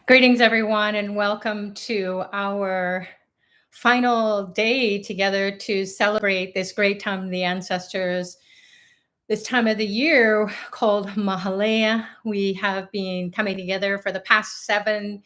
Greetings, everyone, and welcome to our final day together to celebrate this great time of the ancestors. This time of the year called Mahalaya. We have been coming together for the past 7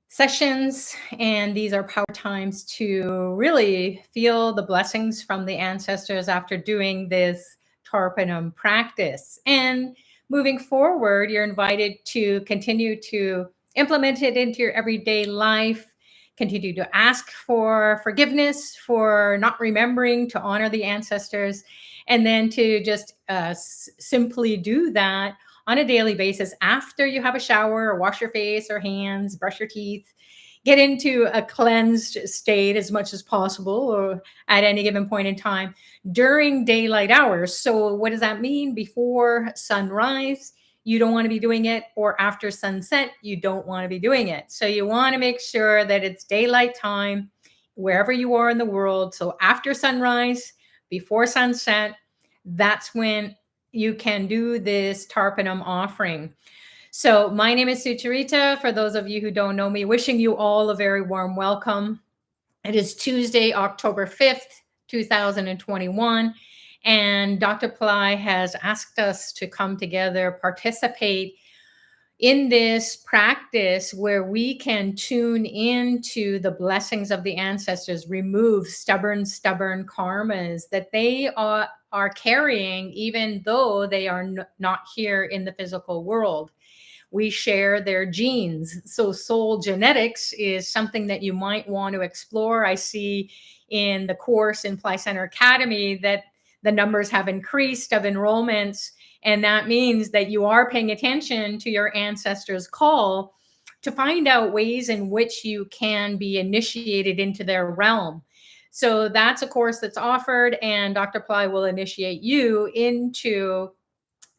sessions, and these are power times to really feel the blessings from the ancestors after doing this Tarpanam practice. And moving forward, you're invited to continue to implement it into your everyday life. Continue to ask for forgiveness for not remembering to honor the ancestors, and then to just simply do that on a daily basis after you have a shower or wash your face or hands, brush your teeth, get into a cleansed state as much as possible or at any given point in time during daylight hours. So what does that mean? Before sunrise, you don't want to be doing it, or after sunset, you don't want to be doing it. So you want to make sure that it's daylight time wherever you are in the world. So after sunrise, before sunset, that's when you can do this Tarpanam offering. So my name is Sucharita. For those of you who don't know me, wishing you all a very warm welcome. It is Tuesday, October 5th, 2021. And Dr. Pillai has asked us to come together, participate in this practice where we can tune into the blessings of the ancestors, remove stubborn karmas that they are carrying, even though they are not here in the physical world. We share their genes. So soul genetics is something that you might want to explore. I see in the course in Pillai Center Academy that the numbers have increased of enrollments. And that means that you are paying attention to your ancestors' call to find out ways in which you can be initiated into their realm. So that's a course that's offered, and Dr. Pillai will initiate you into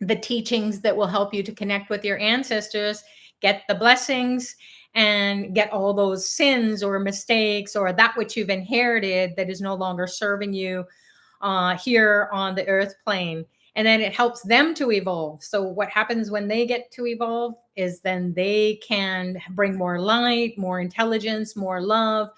the teachings that will help you to connect with your ancestors, get the blessings, and get all those sins or mistakes or that which you've inherited that is no longer serving you here on the earth plane. And then it helps them to evolve. So what happens when they get to evolve is then they can bring more light, more intelligence, more love,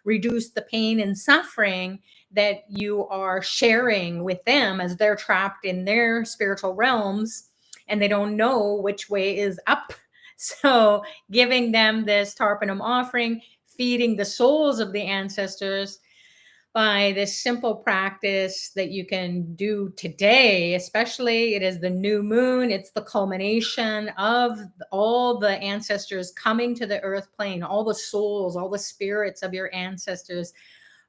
reduce the pain and suffering that you are sharing with them as they're trapped in their spiritual realms and they don't know which way is up. So giving them this Tarpanam offering, feeding the souls of the ancestors by this simple practice that you can do today, especially it is the new moon. It's the culmination of all the ancestors coming to the earth plane, all the souls, all the spirits of your ancestors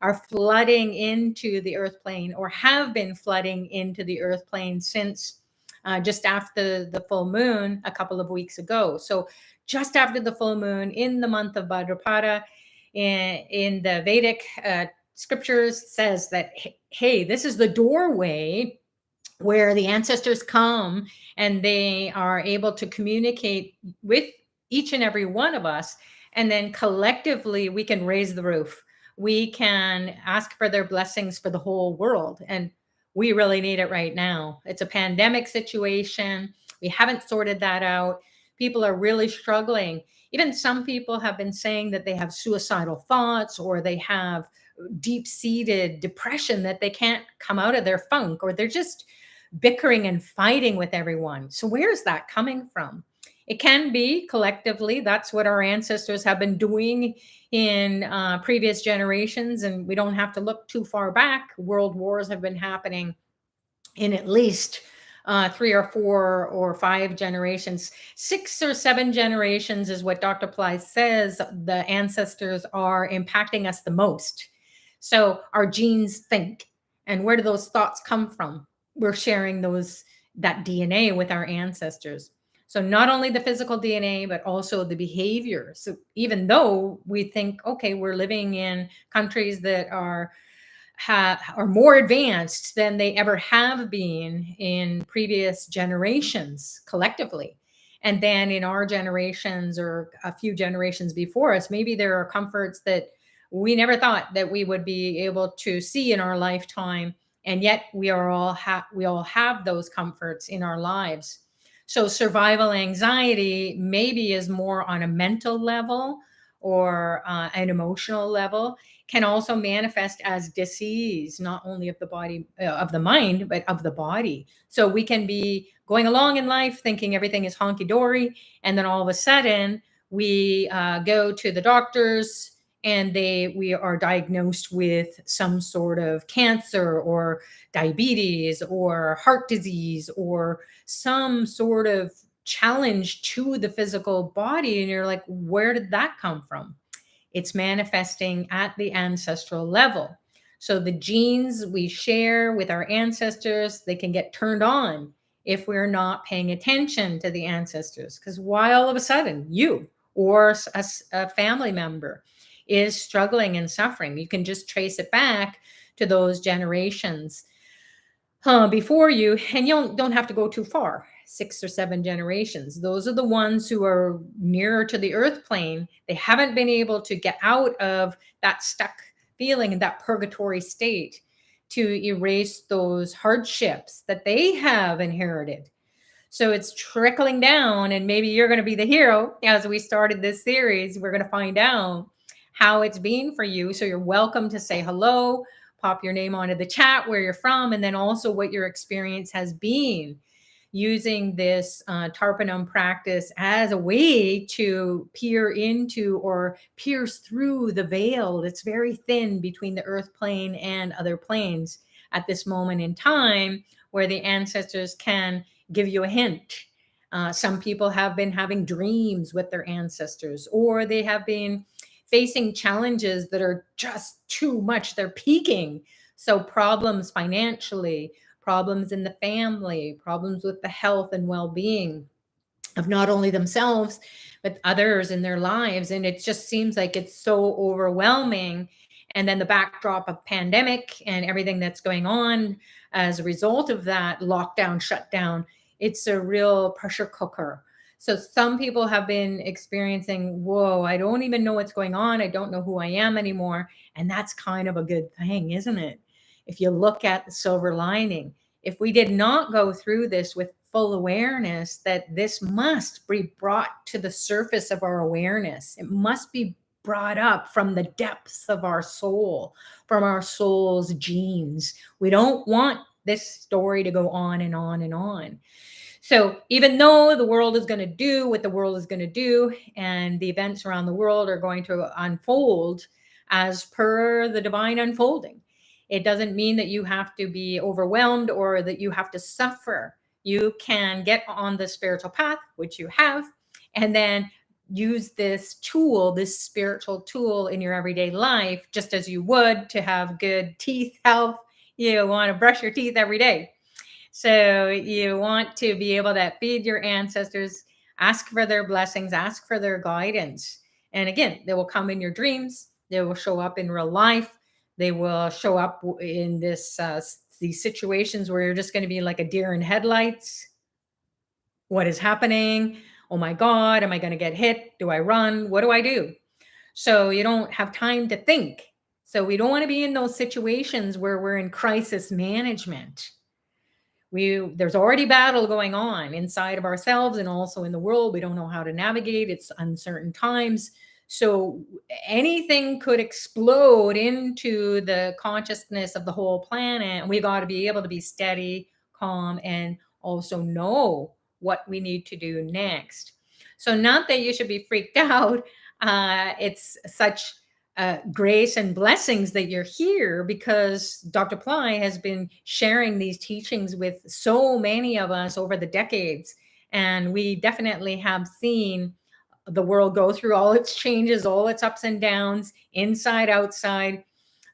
are flooding into the earth plane or have been flooding into the earth plane since just after the full moon a couple of weeks ago. So just after the full moon in the month of Bhadrapada, in the Vedic scriptures says that, hey, this is the doorway where the ancestors come and they are able to communicate with each and every one of us. And then collectively, we can raise the roof. We can ask for their blessings for the whole world. And we really need it right now. It's a pandemic situation. We haven't sorted that out. People are really struggling. Even some people have been saying that they have suicidal thoughts or they have deep-seated depression that they can't come out of their funk, or they're just bickering and fighting with everyone. So where's that coming from? It can be collectively. That's what our ancestors have been doing in previous generations, and we don't have to look too far back. World wars have been happening in at least 3 or 4 or 5 generations. 6 or 7 generations is what Dr. Pillai says the ancestors are impacting us the most. So our genes think, and where do those thoughts come from? We're sharing that DNA with our ancestors. So not only the physical DNA, but also the behavior. So even though we think, okay, we're living in countries that are more advanced than they ever have been in previous generations collectively. And then in our generations or a few generations before us, maybe there are comforts that we never thought that we would be able to see in our lifetime. And yet we all have those comforts in our lives. So survival anxiety maybe is more on a mental level or an emotional level, can also manifest as disease, not only of the body, of the mind, but of the body. So we can be going along in life thinking everything is honky dory, and then all of a sudden we go to the doctors and we are diagnosed with some sort of cancer or diabetes or heart disease or some sort of challenge to the physical body. And you're like, where did that come from? It's manifesting at the ancestral level. So the genes we share with our ancestors, they can get turned on if we're not paying attention to the ancestors. Because why all of a sudden you or a family member is struggling and suffering, you can just trace it back to those generations before you, and you don't have to go too far, 6 or 7 generations. Those are the ones who are nearer to the earth plane. They haven't been able to get out of that stuck feeling and that purgatory state to erase those hardships that they have inherited. So it's trickling down, and maybe you're going to be the hero. As we started this series, we're going to find out how it's been for you. So you're welcome to say hello, pop your name onto the chat, where you're from, and then also what your experience has been using this Tarpanam practice as a way to peer into or pierce through the veil that's very thin between the earth plane and other planes at this moment in time, where the ancestors can give you a hint. Some people have been having dreams with their ancestors, or they have been facing challenges that are just too much. They're peaking. So problems financially, problems in the family, problems with the health and well-being of not only themselves, but others in their lives. And it just seems like it's so overwhelming. And then the backdrop of pandemic and everything that's going on as a result of that lockdown, shutdown, it's a real pressure cooker. So some people have been experiencing, whoa, I don't even know what's going on. I don't know who I am anymore. And that's kind of a good thing, isn't it? If you look at the silver lining, if we did not go through this with full awareness that this must be brought to the surface of our awareness, it must be brought up from the depths of our soul, from our soul's genes. We don't want this story to go on and on and on. So even though the world is going to do what the world is going to do, and the events around the world are going to unfold as per the divine unfolding, it doesn't mean that you have to be overwhelmed or that you have to suffer. You can get on the spiritual path, which you have, and then use this tool, this spiritual tool in your everyday life, just as you would to have good teeth health. You want to brush your teeth every day. So you want to be able to feed your ancestors, ask for their blessings, ask for their guidance. And again, they will come in your dreams. They will show up in real life. They will show up in these situations where you're just going to be like a deer in headlights. What is happening? Oh my God, am I going to get hit? Do I run? What do I do? So you don't have time to think. So we don't want to be in those situations where we're in crisis management. There's already battle going on inside of ourselves and also in the world. We don't know how to navigate. It's uncertain times. So anything could explode into the consciousness of the whole planet. And we got to be able to be steady, calm, and also know what we need to do next. So not that you should be freaked out. It's such grace and blessings that you're here, because Dr. Pillai has been sharing these teachings with so many of us over the decades. And we definitely have seen the world go through all its changes, all its ups and downs, inside, outside,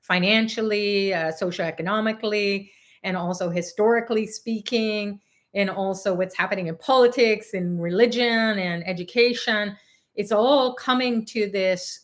financially, socioeconomically, and also historically speaking, and also what's happening in politics and religion and education. It's all coming to this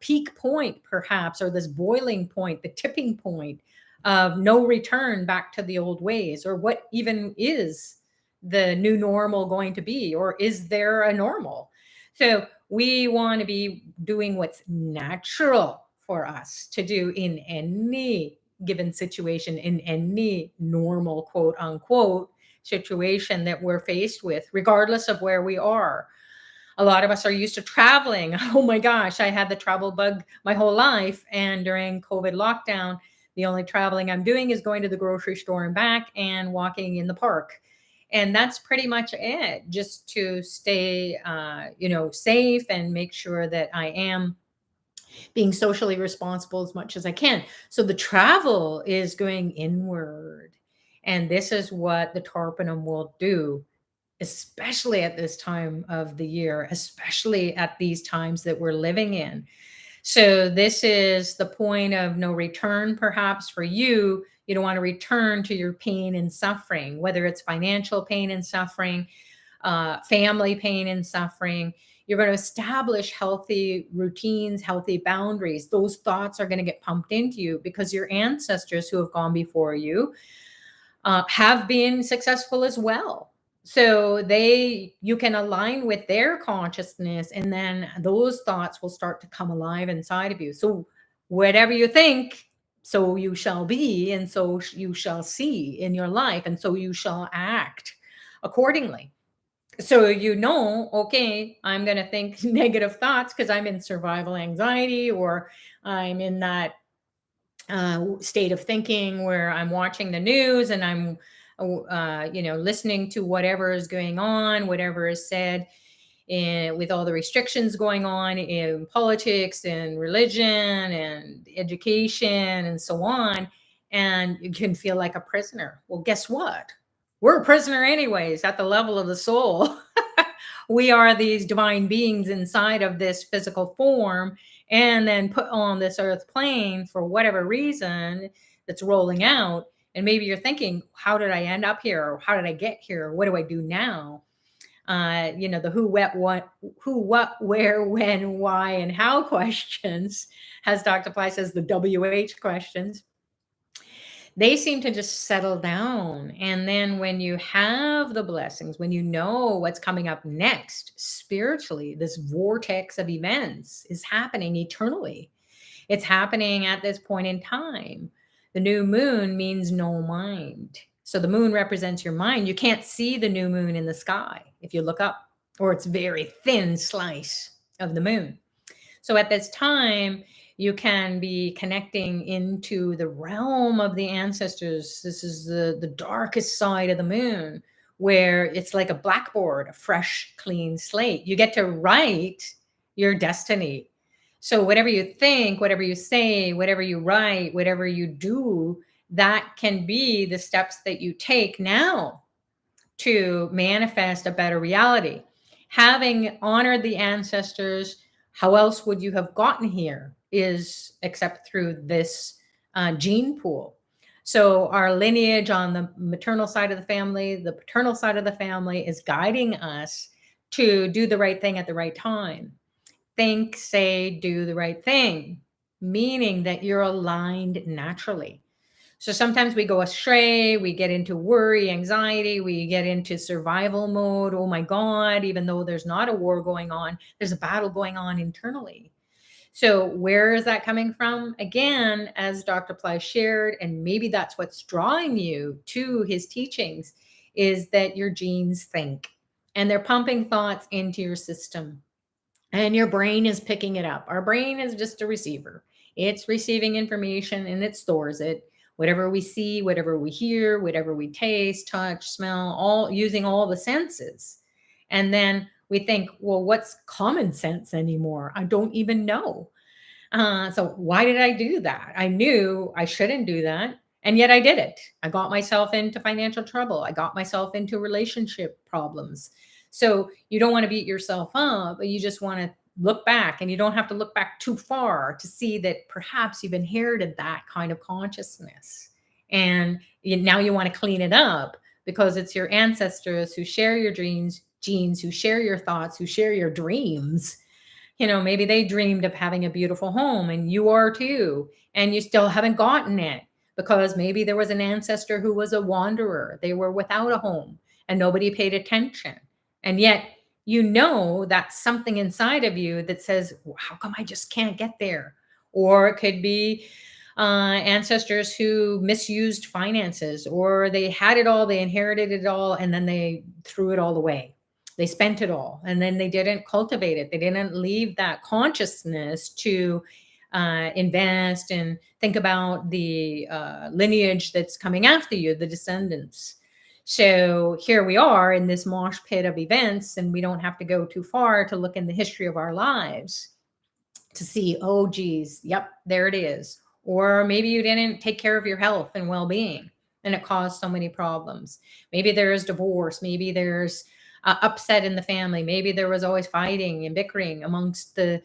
peak point, perhaps, or this boiling point, the tipping point of no return back to the old ways, or what even is the new normal going to be, or is there a normal? So we want to be doing what's natural for us to do in any given situation, in any normal, quote unquote, situation that we're faced with, regardless of where we are. A lot of us are used to traveling. Oh my gosh, I had the travel bug my whole life. And during COVID lockdown, the only traveling I'm doing is going to the grocery store and back and walking in the park. And that's pretty much it, just to stay, safe and make sure that I am being socially responsible as much as I can. So the travel is going inward. And this is what the Tarpanam will do, especially at this time of the year, especially at these times that we're living in. So this is the point of no return, perhaps for you. You don't want to return to your pain and suffering, whether it's financial pain and suffering, family pain and suffering. You're going to establish healthy routines, healthy boundaries. Those thoughts are going to get pumped into you because your ancestors who have gone before you have been successful as well. So you can align with their consciousness, and then those thoughts will start to come alive inside of you. So whatever you think, so you shall be, and so you shall see in your life, and so you shall act accordingly. So okay, I'm going to think negative thoughts because I'm in survival anxiety, or I'm in that state of thinking where I'm watching the news and I'm, listening to whatever is going on, whatever is said, with all the restrictions going on in politics and religion and education and so on. And you can feel like a prisoner. Well, guess what? We're a prisoner anyways at the level of the soul. We are these divine beings inside of this physical form and then put on this earth plane for whatever reason that's rolling out. And maybe you're thinking, how did I end up here? Or how did I get here? What do I do now? The who, what, where, when, why, and how questions, as Dr. Pillai says, the WH questions, they seem to just settle down. And then when you have the blessings, when you know what's coming up next spiritually, this vortex of events is happening eternally. It's happening at this point in time. The new moon means no mind. So the moon represents your mind. You can't see the new moon in the sky if you look up, or it's very thin slice of the moon. So at this time, you can be connecting into the realm of the ancestors. This is the darkest side of the moon, where it's like a blackboard, a fresh, clean slate. You get to write your destiny. So whatever you think, whatever you say, whatever you write, whatever you do, that can be the steps that you take now to manifest a better reality. Having honored the ancestors, how else would you have gotten here is except through this gene pool. So our lineage on the maternal side of the family, the paternal side of the family is guiding us to do the right thing at the right time. Think, say, do the right thing, meaning that you're aligned naturally. So sometimes we go astray, we get into worry, anxiety, we get into survival mode. Oh my God, even though there's not a war going on, there's a battle going on internally. So where is that coming from? Again, as Dr. Pillai shared, and maybe that's what's drawing you to his teachings, is that your genes think and they're pumping thoughts into your system. And your brain is picking it up. Our brain is just a receiver. It's receiving information and it stores it. Whatever we see, whatever we hear, whatever we taste, touch, smell, all using all the senses. And then we think, well, what's common sense anymore? I don't even know. So why did I do that? I knew I shouldn't do that. And yet I did it. I got myself into financial trouble. I got myself into relationship problems. So you don't want to beat yourself up, but you just want to look back, and you don't have to look back too far to see that perhaps you've inherited that kind of consciousness. And now you want to clean it up because it's your ancestors who share your dreams, genes, who share your thoughts, who share your dreams. Maybe they dreamed of having a beautiful home and you are too, and you still haven't gotten it because maybe there was an ancestor who was a wanderer. They were without a home and nobody paid attention. And yet, that's something inside of you that says, well, how come I just can't get there? Or it could be ancestors who misused finances, or they had it all, they inherited it all, and then they threw it all away. They spent it all, and then they didn't cultivate it. They didn't leave that consciousness to invest and think about the lineage that's coming after you, the descendants. So here we are in this mosh pit of events, and we don't have to go too far to look in the history of our lives to see, oh, geez, yep, there it is. Or maybe you didn't take care of your health and well being, and it caused so many problems. Maybe there's divorce. Maybe there's upset in the family. Maybe there was always fighting and bickering amongst the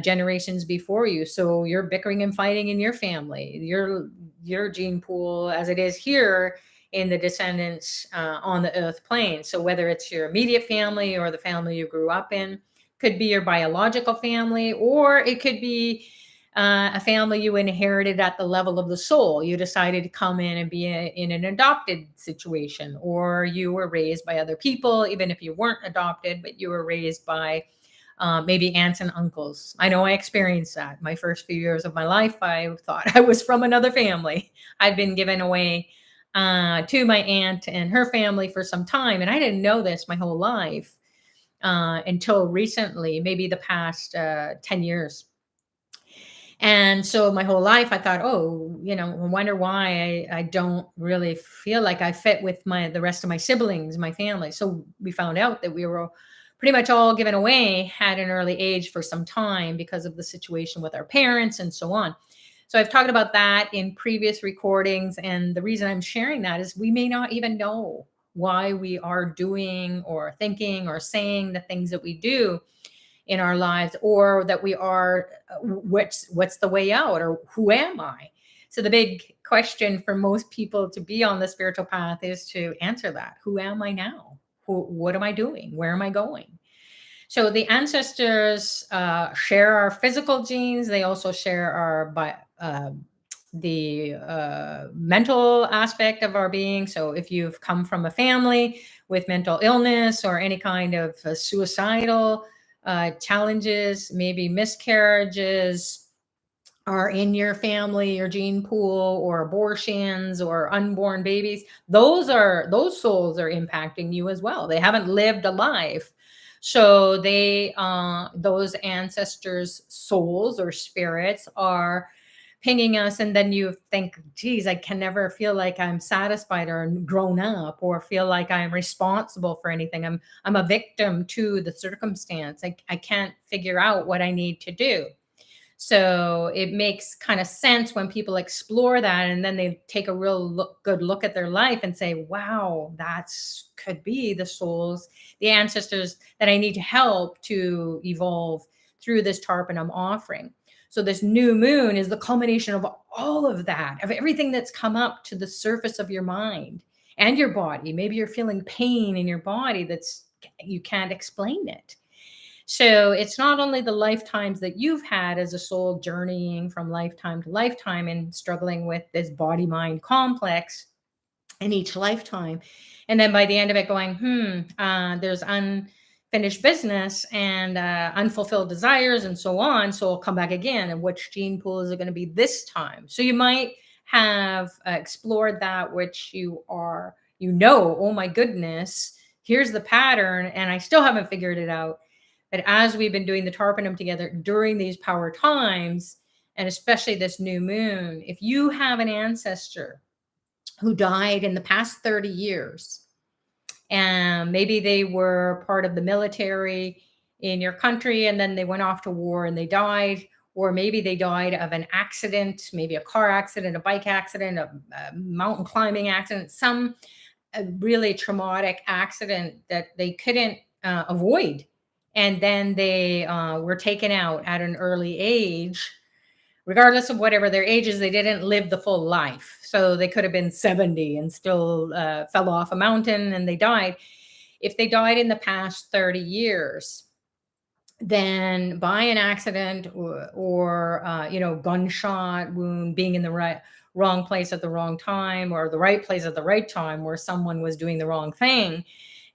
generations before you. So you're bickering and fighting in your family, your gene pool, as it is here in the descendants on the earth plane. So whether it's your immediate family or the family you grew up in, could be your biological family, or it could be a family you inherited at the level of the soul. You decided to come in and be in an adopted situation, or you were raised by other people, even if you weren't adopted, but you were raised by maybe aunts and uncles. I know I experienced that. My first few years of my life, I thought I was from another family. I'd been given away to my aunt and her family for some time, and I didn't know this my whole life until recently, maybe the past 10 years. And so my whole life I thought, oh, I wonder why I don't really feel like I fit with the rest of my siblings, my family. So we found out that we were pretty much all given away at an early age for some time because of the situation with our parents and so on. So I've talked about that in previous recordings. And the reason I'm sharing that is we may not even know why we are doing or thinking or saying the things that we do in our lives, or that we are what's the way out, or who am I? So the big question for most people to be on the spiritual path is to answer that. Who am I now? What am I doing? Where am I going? So the ancestors share our physical genes. They also share our the mental aspect of our being. So if you've come from a family with mental illness or any kind of suicidal challenges, maybe miscarriages are in your family, your gene pool, or abortions or unborn babies, those souls are impacting you as well. They haven't lived a life. So those ancestors' souls or spirits are pinging us, and then you think, geez, I can never feel like I'm satisfied or grown up, or feel like I'm responsible for anything. I'm a victim to the circumstance. I can't figure out what I need to do. So it makes kind of sense when people explore that, and then they take a good look at their life and say, wow, that's could be the souls, the ancestors that I need to help to evolve through this Tarpanam offering. So this new moon is the culmination of all of that, of everything that's come up to the surface of your mind and your body. Maybe you're feeling pain in your body you can't explain it. So it's not only the lifetimes that you've had as a soul journeying from lifetime to lifetime and struggling with this body mind complex in each lifetime. And then by the end of it going, there's unfinished business and unfulfilled desires and so on. So I'll come back again. And which gene pool is it going to be this time? So you might have explored that, which oh my goodness, here's the pattern. And I still haven't figured it out. But as we've been doing the Tarpanam together during these power times, and especially this new moon, if you have an ancestor who died in the past 30 years, and maybe they were part of the military in your country, and then they went off to war and they died, or maybe they died of an accident, maybe a car accident, a bike accident, a mountain climbing accident, some really traumatic accident that they couldn't avoid. And then they were taken out at an early age. Regardless of whatever their age is, they didn't live the full life. So they could have been 70 and still fell off a mountain and they died. If they died in the past 30 years, then by an accident or gunshot wound, being in the wrong place at the wrong time, or the right place at the right time where someone was doing the wrong thing,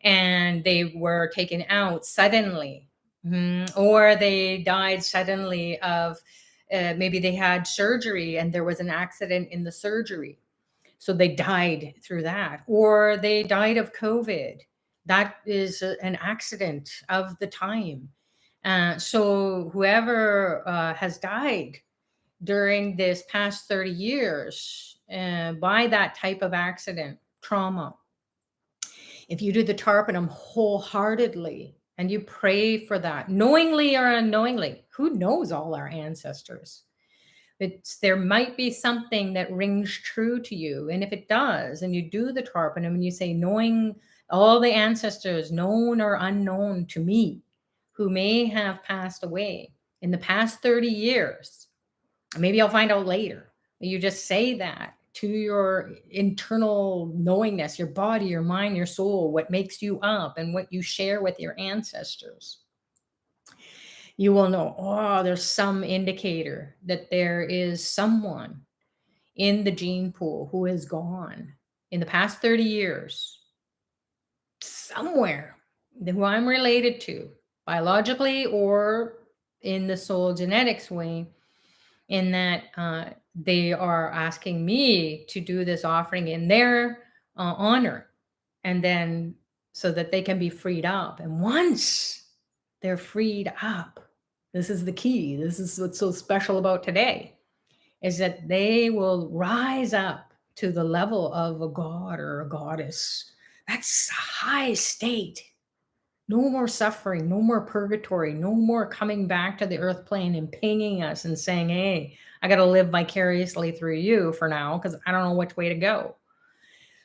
and they were taken out suddenly, or they died suddenly of maybe they had surgery and there was an accident in the surgery. So they died through that, or they died of COVID. That is an accident of the time. So whoever has died during this past 30 years by that type of accident, trauma, if you do the Tarpanam wholeheartedly and you pray for that, knowingly or unknowingly, who knows all our ancestors? There might be something that rings true to you. And if it does, and you do the Tarpanam and you say, knowing all the ancestors, known or unknown to me, who may have passed away in the past 30 years, maybe I'll find out later. You just say that to your internal knowingness, your body, your mind, your soul, what makes you up and what you share with your ancestors. You will know, oh, there's some indicator that there is someone in the gene pool who is gone in the past 30 years, somewhere, who I'm related to, biologically or in the soul genetics way, in that they are asking me to do this offering in their honor, and then so that they can be freed up. And once they're freed up, this is the key. This is what's so special about today, is that they will rise up to the level of a god or a goddess. That's a high state. No more suffering, no more purgatory, no more coming back to the earth plane and pinging us and saying, hey, I got to live vicariously through you for now because I don't know which way to go.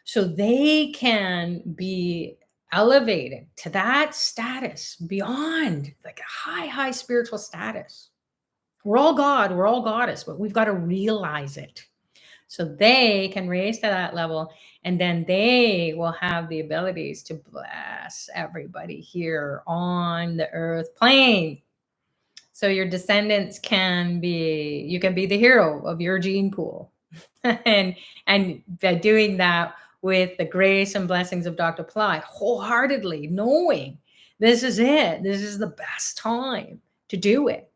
So they can be elevated to that status beyond, like a high, high spiritual status. We're all God, we're all goddess, but we've got to realize it. So they can raise to that level, and then they will have the abilities to bless everybody here on the earth plane. So your descendants can be, you can be the hero of your gene pool. and by doing that with the grace and blessings of Dr. Pillai, wholeheartedly knowing this is it, this is the best time to do it.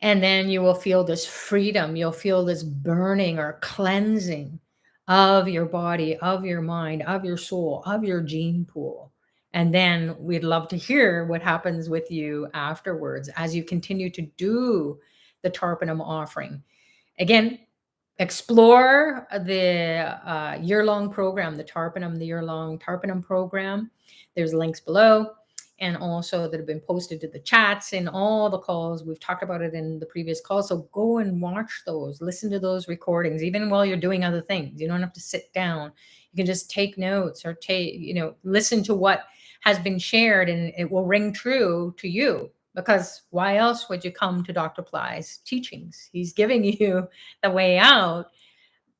And then you will feel this freedom. You'll feel this burning or cleansing of your body, of your mind, of your soul, of your gene pool. And then we'd love to hear what happens with you afterwards as you continue to do the Tarpanam offering. Again, explore the year-long program, the year-long Tarpanam program. There's links below, and also that have been posted to the chats in all the calls. We've talked about it in the previous call. So go and watch those, listen to those recordings, even while you're doing other things. You don't have to sit down. You can just take notes or listen to what has been shared, and it will ring true to you. Because why else would you come to Dr. Pillai's teachings? He's giving you the way out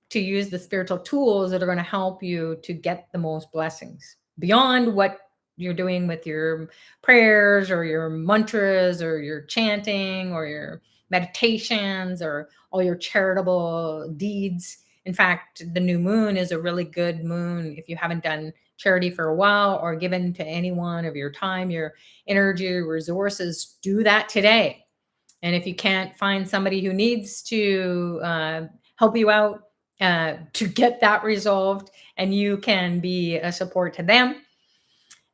to use the spiritual tools that are going to help you to get the most blessings beyond what you're doing with your prayers or your mantras or your chanting or your meditations or all your charitable deeds. In fact, the new moon is a really good moon if you haven't done charity for a while or given to anyone of your time, your energy, your resources. Do that today. And if you can't find somebody who needs to help you out to get that resolved, and you can be a support to them,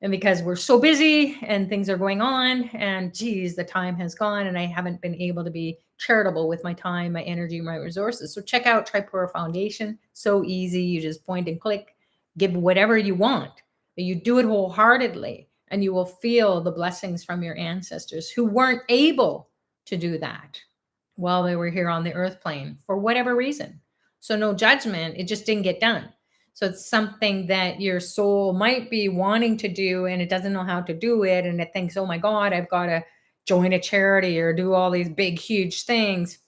and because we're so busy and things are going on, and geez, the time has gone and I haven't been able to be charitable with my time, my energy, my resources. So check out Tripura Foundation. So easy. You just point and click, give whatever you want, but you do it wholeheartedly, and you will feel the blessings from your ancestors who weren't able to do that while they were here on the earth plane for whatever reason. So no judgment. It just didn't get done. So it's something that your soul might be wanting to do, and it doesn't know how to do it. And it thinks, oh my God, I've got to join a charity or do all these big, huge things,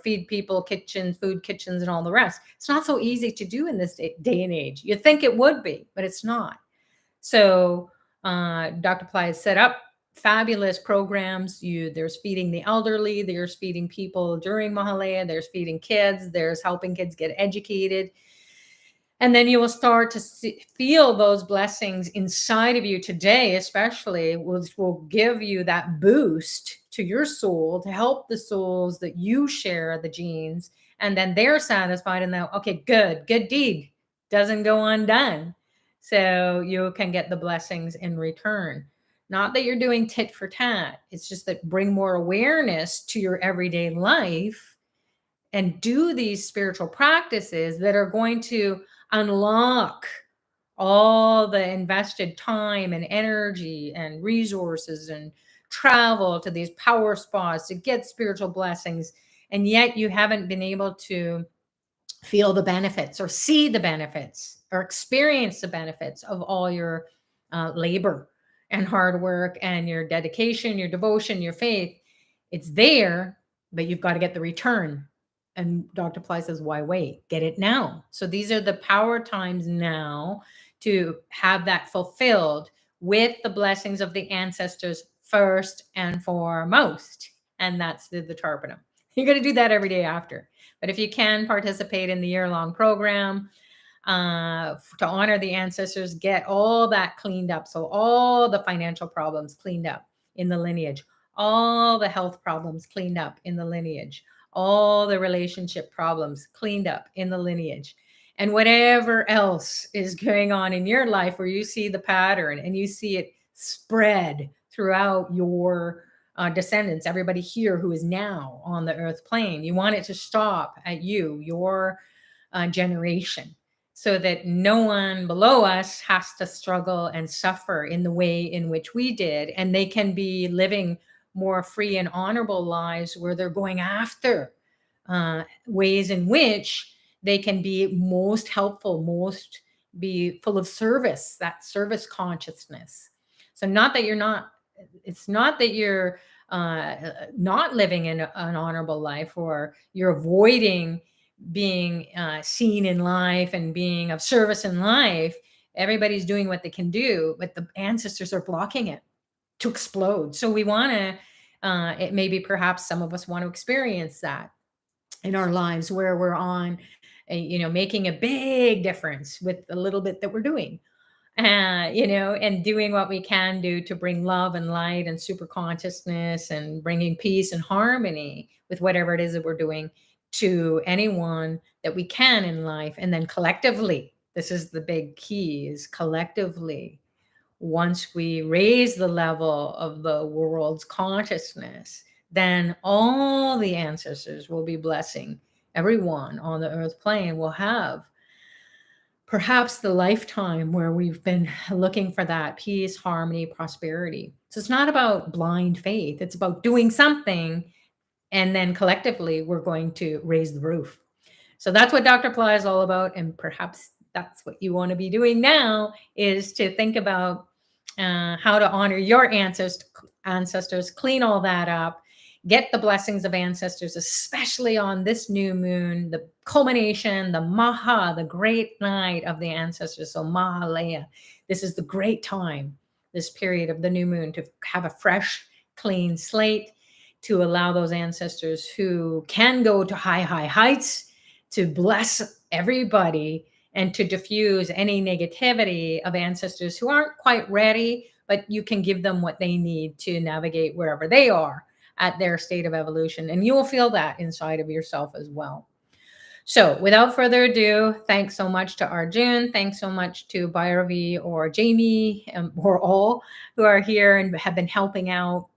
feed people, food kitchens and all the rest. It's not so easy to do in this day and age. You think it would be, but it's not. So Dr. Pillai has set up fabulous programs. There's feeding the elderly, there's feeding people during Mahalaya, there's feeding kids, there's helping kids get educated. And then you will start to feel those blessings inside of you today, especially, which will give you that boost to your soul to help the souls that you share the genes, and then they're satisfied and they're okay, good deed doesn't go undone, so you can get the blessings in return. Not that you're doing tit for tat, it's just that bring more awareness to your everyday life and do these spiritual practices that are going to unlock all the invested time and energy and resources and travel to these power spots to get spiritual blessings. And yet you haven't been able to feel the benefits or see the benefits or experience the benefits of all your labor and hard work and your dedication, your devotion, your faith. It's there, but you've got to get the return. And Dr. Ply says, why wait? Get it now. So these are the power times now to have that fulfilled with the blessings of the ancestors first and foremost. And that's the Tarpanam. You're going to do that every day after. But if you can participate in the year-long program to honor the ancestors, get all that cleaned up. So all the financial problems cleaned up in the lineage, all the health problems cleaned up in the lineage, all the relationship problems cleaned up in the lineage, and whatever else is going on in your life where you see the pattern and you see it spread throughout your descendants, everybody here who is now on the earth plane. You want it to stop at you, your generation, so that no one below us has to struggle and suffer in the way in which we did. And they can be living more free and honorable lives where they're going after ways in which they can be most helpful, most be full of service, that service consciousness. So not that you're not, it's not that you're not living in an honorable life or you're avoiding being seen in life and being of service in life. Everybody's doing what they can do, but the ancestors are blocking it to explode. So we want to, it maybe perhaps some of us want to experience that in our lives where we're on, making a big difference with the little bit that we're doing. And doing what we can do to bring love and light and super consciousness and bringing peace and harmony with whatever it is that we're doing to anyone that we can in life. And then collectively, this is the big key, is collectively, once we raise the level of the world's consciousness, then all the ancestors will be blessing everyone on the earth plane will have perhaps the lifetime where we've been looking for that peace, harmony, prosperity. So it's not about blind faith. It's about doing something, and then collectively we're going to raise the roof. So that's what Dr. Ply is all about. And perhaps that's what you want to be doing now, is to think about how to honor your ancestors, clean all that up, get the blessings of ancestors, especially on this new moon, the culmination, the MAHA, the great night of the ancestors. So Mahalaya, this is the great time, this period of the new moon, to have a fresh, clean slate, to allow those ancestors who can go to high heights to bless everybody and to diffuse any negativity of ancestors who aren't quite ready, but you can give them what they need to navigate wherever they are at their state of evolution. And you will feel that inside of yourself as well. So without further ado, thanks so much to Arjun. Thanks so much to Bhairavi or Jamie or all who are here and have been helping out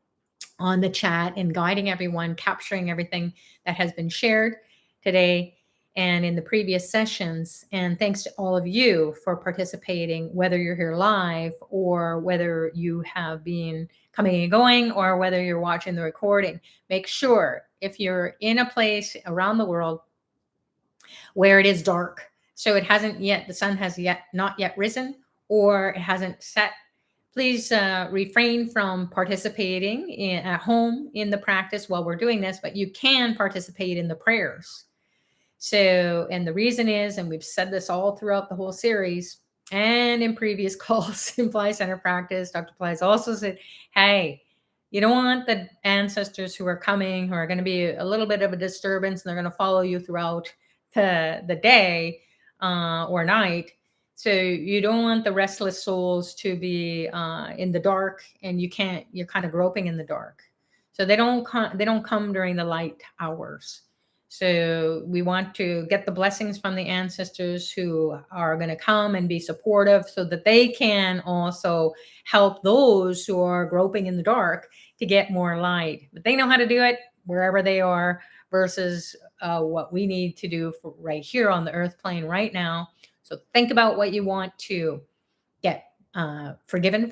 on the chat and guiding everyone, capturing everything that has been shared today and in the previous sessions. And thanks to all of you for participating, whether you're here live or whether you have been coming and going or whether you're watching the recording. Make sure, if you're in a place around the world where it is dark, so it hasn't yet, the sun has not yet risen, or it hasn't set, please refrain from participating at home in the practice while we're doing this, but you can participate in the prayers. So, and the reason is, and we've said this all throughout the whole series and in previous calls in Pillai Center practice, Dr. Pillai has also said, hey, you don't want the ancestors who are coming, who are going to be a little bit of a disturbance, and they're going to follow you throughout the day or night. So you don't want the restless souls to be in the dark, and you're kind of groping in the dark. So they don't come during the light hours. So we want to get the blessings from the ancestors who are going to come and be supportive so that they can also help those who are groping in the dark to get more light. But they know how to do it wherever they are versus what we need to do for right here on the earth plane right now. So think about what you want to get forgiven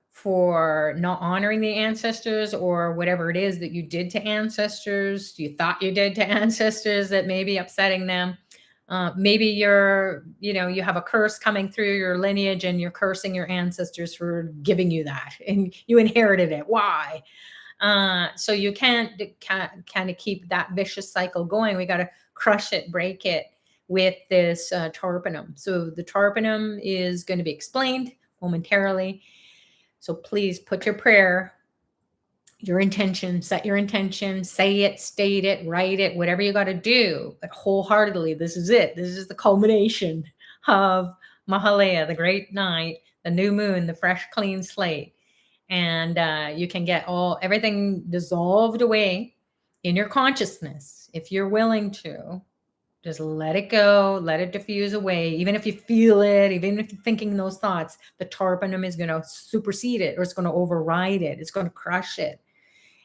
for not honoring the ancestors or whatever it is that you did to ancestors, you thought you did to ancestors that may be upsetting them. Maybe you have a curse coming through your lineage and you're cursing your ancestors for giving you that and you inherited it. Why? So you can't kind of keep that vicious cycle going. We got to crush it, break it with this Tarpanam. So the Tarpanam is going to be explained momentarily. So please put your prayer, your intention, set your intention, say it, state it, write it, whatever you got to do, but wholeheartedly. This is it. This is the culmination of Mahalaya, the great night, the new moon, the fresh, clean slate. And you can get everything dissolved away in your consciousness if you're willing to. Just let it go, let it diffuse away. Even if you feel it, even if you're thinking those thoughts, the Tarpanam is going to supersede it, or it's going to override it. It's going to crush it,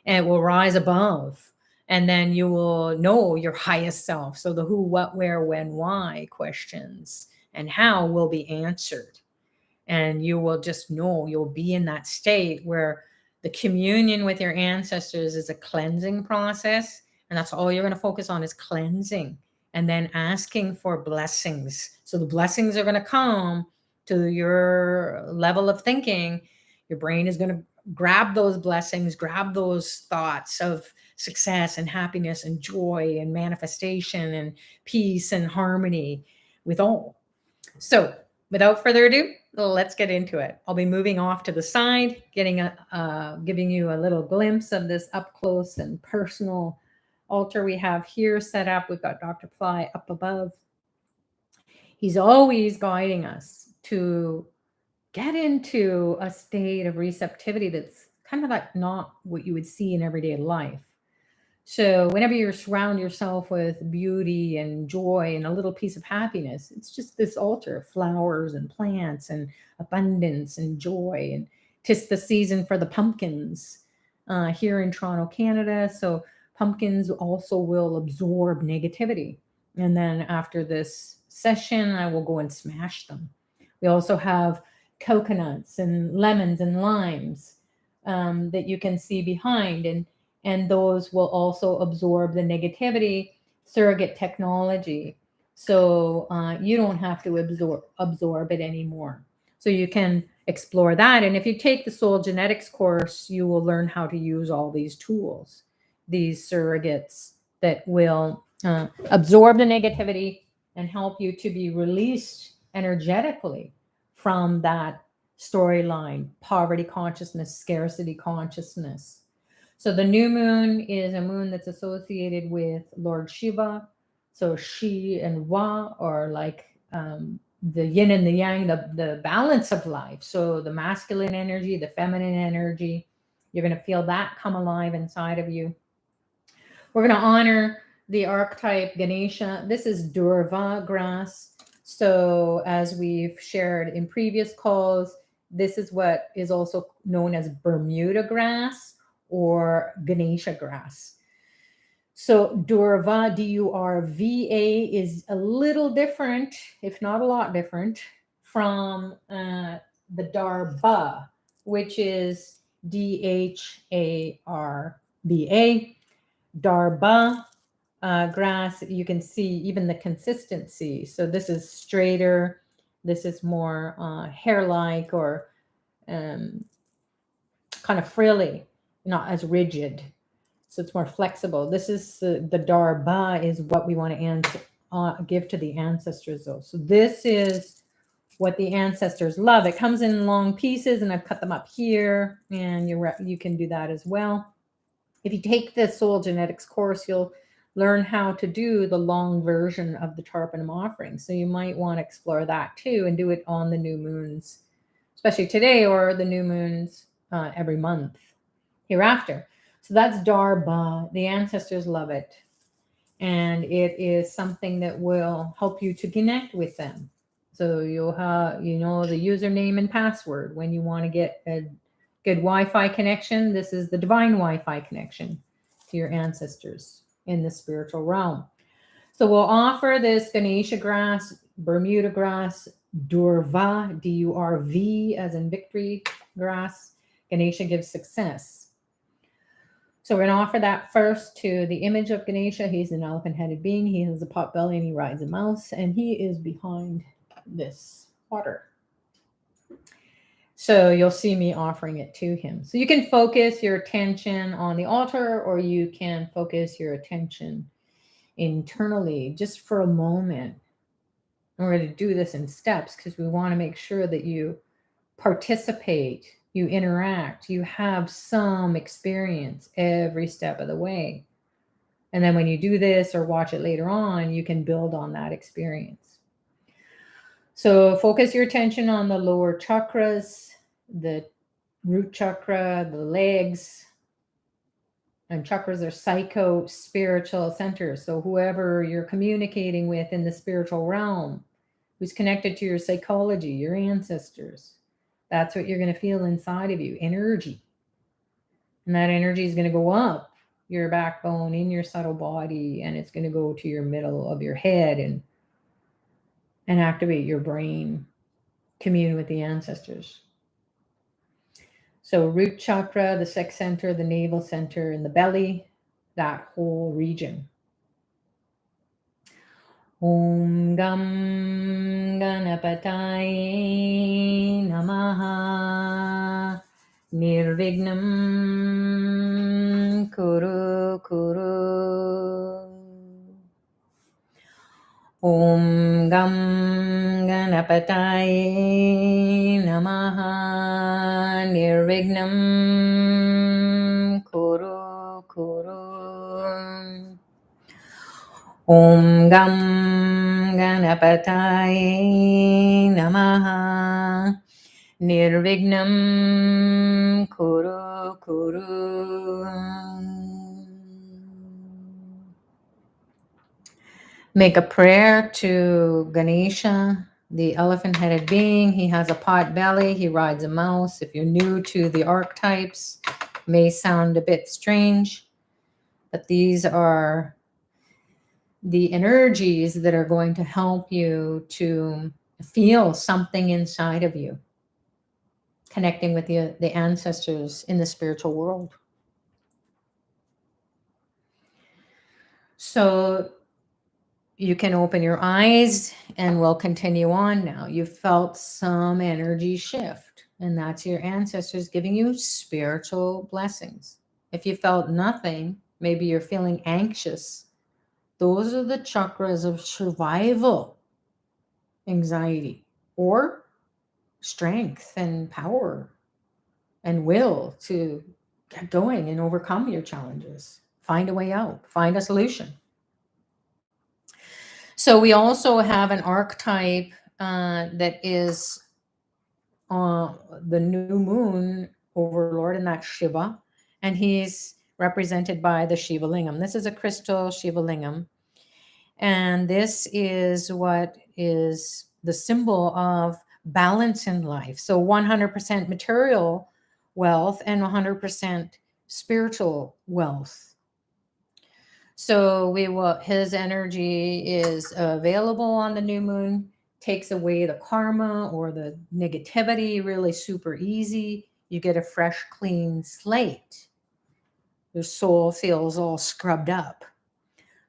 and it will rise above. And then you will know your highest self. So the who, what, where, when, why questions and how will be answered. And you will just know, you'll be in that state where the communion with your ancestors is a cleansing process. And that's all you're going to focus on is cleansing. And then asking for blessings. So the blessings are going to come to your level of thinking. Your brain is going to grab those blessings, grab those thoughts of success and happiness and joy and manifestation and peace and harmony with all. So without further ado, let's get into it. I'll be moving off to the side, giving you a little glimpse of this up close and personal altar we have here set up. We've got Dr. Pillai up above. He's always guiding us to get into a state of receptivity that's kind of like not what you would see in everyday life. So whenever you surround yourself with beauty and joy and a little piece of happiness, it's just this altar of flowers and plants and abundance and joy. And 'tis the season for the pumpkins here in Toronto, Canada. So pumpkins also will absorb negativity. And then after this session, I will go and smash them. We also have coconuts and lemons and limes that you can see behind. And those will also absorb the negativity, surrogate technology. So you don't have to absorb it anymore. So you can explore that. And if you take the soul genetics course, you will learn how to use all these tools, these surrogates that will absorb the negativity and help you to be released energetically from that storyline, poverty consciousness, scarcity consciousness. So the new moon is a moon that's associated with Lord Shiva. So Shi and Wa are like the yin and the yang, the balance of life. So the masculine energy, the feminine energy, you're going to feel that come alive inside of you. We're going to honor the archetype Ganesha. This is Durva grass. So as we've shared in previous calls, this is what is also known as Bermuda grass or Ganesha grass. So Durva, D-U-R-V-A, is a little different, if not a lot different, from the Darba, which is D-H-A-R-B-A. Darba grass, you can see even the consistency. So this is straighter. This is more hair-like or kind of frilly, not as rigid. So it's more flexible. This is the Darba is what we want to give to the ancestors, though. So this is what the ancestors love. It comes in long pieces, and I've cut them up here, and you can do that as well. If you take the soul genetics course, you'll learn how to do the long version of the Tarpanam offering. So you might want to explore that too and do it on the new moons, especially today, or the new moons every month hereafter. So that's Darba. The ancestors love it. And it is something that will help you to connect with them. So you'll have, you know, the username and password. When you want to get a good Wi-Fi connection, this is the divine Wi-Fi connection to your ancestors in the spiritual realm. So we'll offer this Ganesha grass, Bermuda grass, Durva, D-U-R-V, as in victory grass. Ganesha gives success. So we're going to offer that first to the image of Ganesha. He's an elephant-headed being. He has a pot belly and he rides a mouse, and he is behind this water. So you'll see me offering it to him. So you can focus your attention on the altar, or you can focus your attention internally just for a moment. And we're going to do this in steps because we want to make sure that you participate, you interact, you have some experience every step of the way. And then when you do this or watch it later on, you can build on that experience. So focus your attention on the lower chakras, the root chakra, the legs. And chakras are psycho-spiritual centers. So whoever you're communicating with in the spiritual realm, who's connected to your psychology, your ancestors, that's what you're going to feel inside of you, energy. And that energy is going to go up your backbone in your subtle body, and it's going to go to your middle of your head and activate your brain, commune with the ancestors. So root chakra, the sex center, the navel center, and the belly, that whole region. Om Gam Ganapataye Namaha Nirvignam Kuru Kuru. Om Gam Ganapataye Namaha Nirvignam Kuru Kuru. Om Gam Ganapataye Namaha Nirvignam Kuru Kuru. Make a prayer to Ganesha, the elephant-headed being. He has a pot belly. He rides a mouse. If you're new to the archetypes, may sound a bit strange, but these are the energies that are going to help you to feel something inside of you, connecting with the ancestors in the spiritual world. So you can open your eyes and we'll continue on now. You felt some energy shift, and that's your ancestors giving you spiritual blessings. If you felt nothing, maybe you're feeling anxious. Those are the chakras of survival, anxiety, or strength and power and will to get going and overcome your challenges. Find a way out, find a solution. So we also have an archetype that is the new moon overlord, and that's Shiva. And he's represented by the Shiva Lingam. This is a crystal Shiva Lingam. And this is what is the symbol of balance in life. So 100% material wealth and 100% spiritual wealth. So his energy is available on the new moon, takes away the karma or the negativity really super easy. You get a fresh, clean slate. Your soul feels all scrubbed up.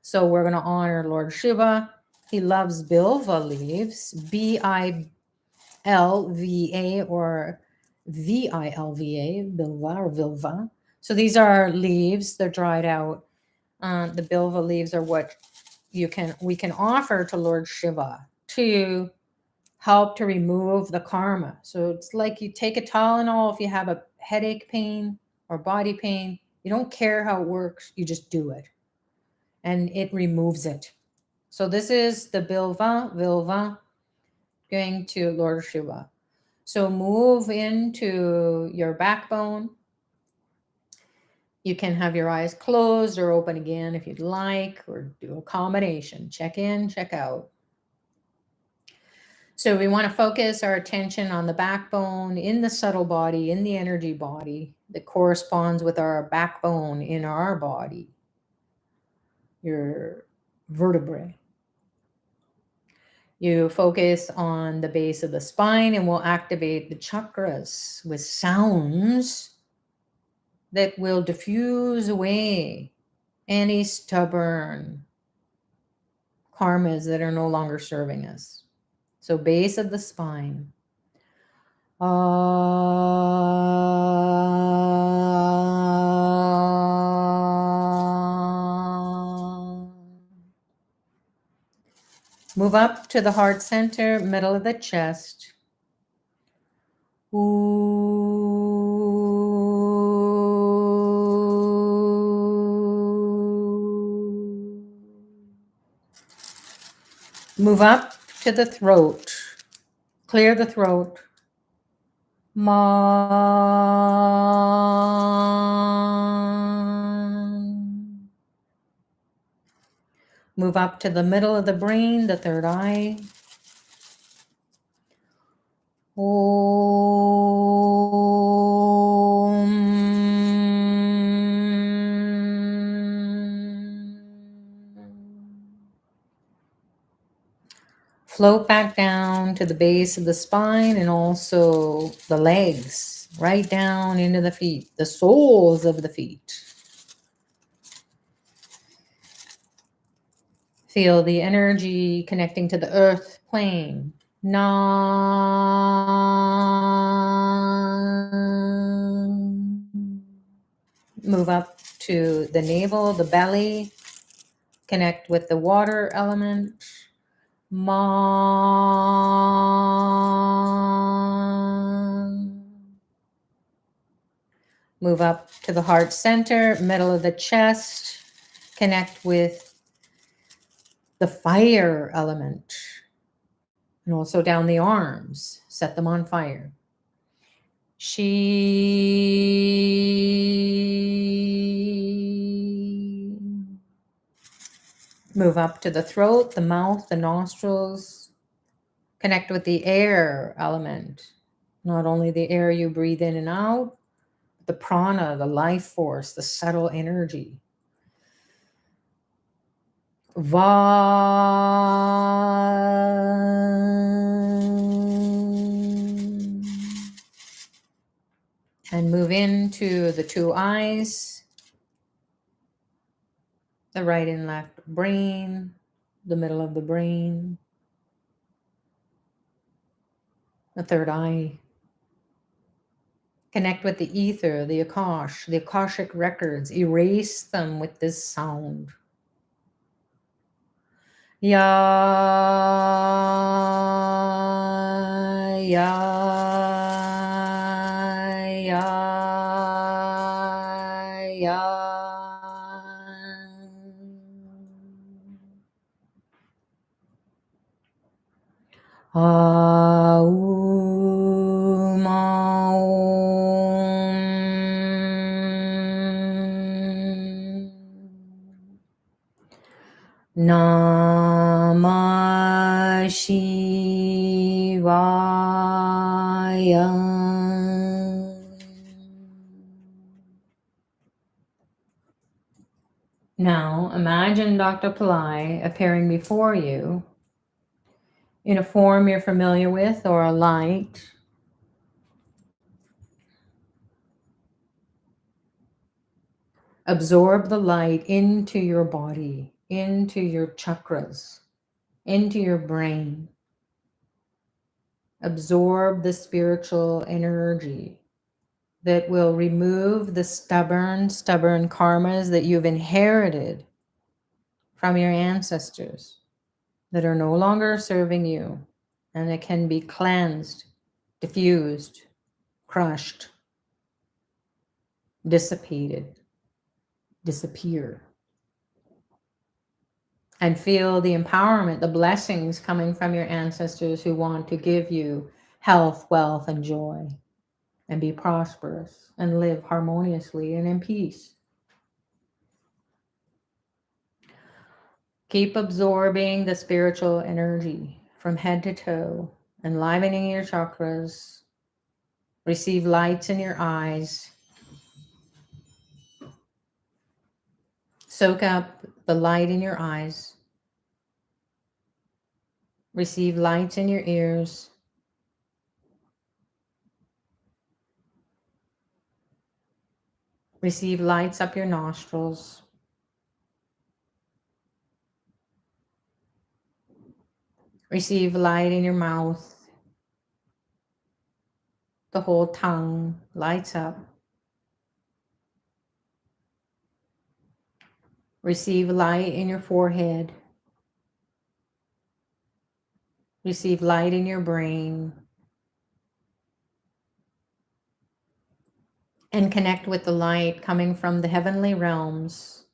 So we're going to honor Lord Shiva. He loves bilva leaves, B-I-L-V-A or V-I-L-V-A, bilva or vilva. So these are leaves. They're dried out. The bilva leaves are what we can offer to Lord Shiva to help to remove the karma. So it's like you take a Tylenol if you have a headache pain or body pain. You don't care how it works. You just do it. And it removes it. So this is the vilva, going to Lord Shiva. So move into your backbone. You can have your eyes closed or open again if you'd like, or do a combination. Check in, check out. So we want to focus our attention on the backbone in the subtle body, in the energy body that corresponds with our backbone in our body, your vertebrae. You focus on the base of the spine and we'll activate the chakras with sounds that will diffuse away any stubborn karmas that are no longer serving us. So base of the spine. Move up to the heart center, middle of the chest. Move up to the throat. Clear the throat. Ma. Move up to the middle of the brain, the third eye. Float back down to the base of the spine and also the legs, right down into the feet, the soles of the feet. Feel the energy connecting to the earth plane. Nam. Move up to the navel, the belly. Connect with the water element. Ma. Move up to the heart center, middle of the chest. Connect with the fire element. And also down the arms. Set them on fire. She. Move up to the throat, the mouth, the nostrils. Connect with the air element. Not only the air you breathe in and out, but the prana, the life force, the subtle energy. Va. And move into the two eyes, the right and left brain, the middle of the brain, the third eye. Connect with the ether, the Akash, the Akashic records. Erase them with this sound. Ya, ya, ya, ya. Aum, aum. Namah Shivaya. Now imagine Dr. Pillai appearing before you in a form you're familiar with or a light. Absorb the light into your body, into your chakras, into your brain. Absorb the spiritual energy that will remove the stubborn karmas that you've inherited from your ancestors that are no longer serving you, and it can be cleansed, diffused, crushed, dissipated, disappear. And feel the empowerment, the blessings coming from your ancestors who want to give you health, wealth, and joy, and be prosperous and live harmoniously and in peace. Keep absorbing the spiritual energy from head to toe, enlivening your chakras. Receive lights in your eyes. Soak up the light in your eyes. Receive lights in your ears. Receive lights up your nostrils. Receive light in your mouth. The whole tongue lights up. Receive light in your forehead. Receive light in your brain. And connect with the light coming from the heavenly realms,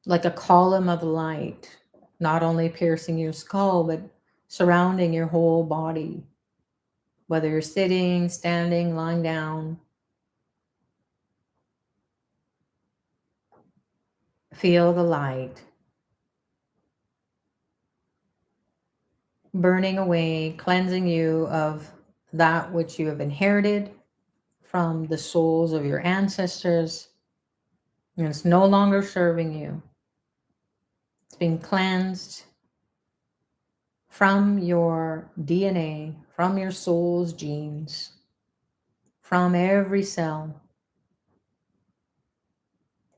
like a column of light, not only piercing your skull, but surrounding your whole body, whether you're sitting, standing, lying down. Feel the light burning away, cleansing you of that which you have inherited from the souls of your ancestors. And it's no longer serving you. It's being cleansed from your DNA, from your soul's genes, from every cell.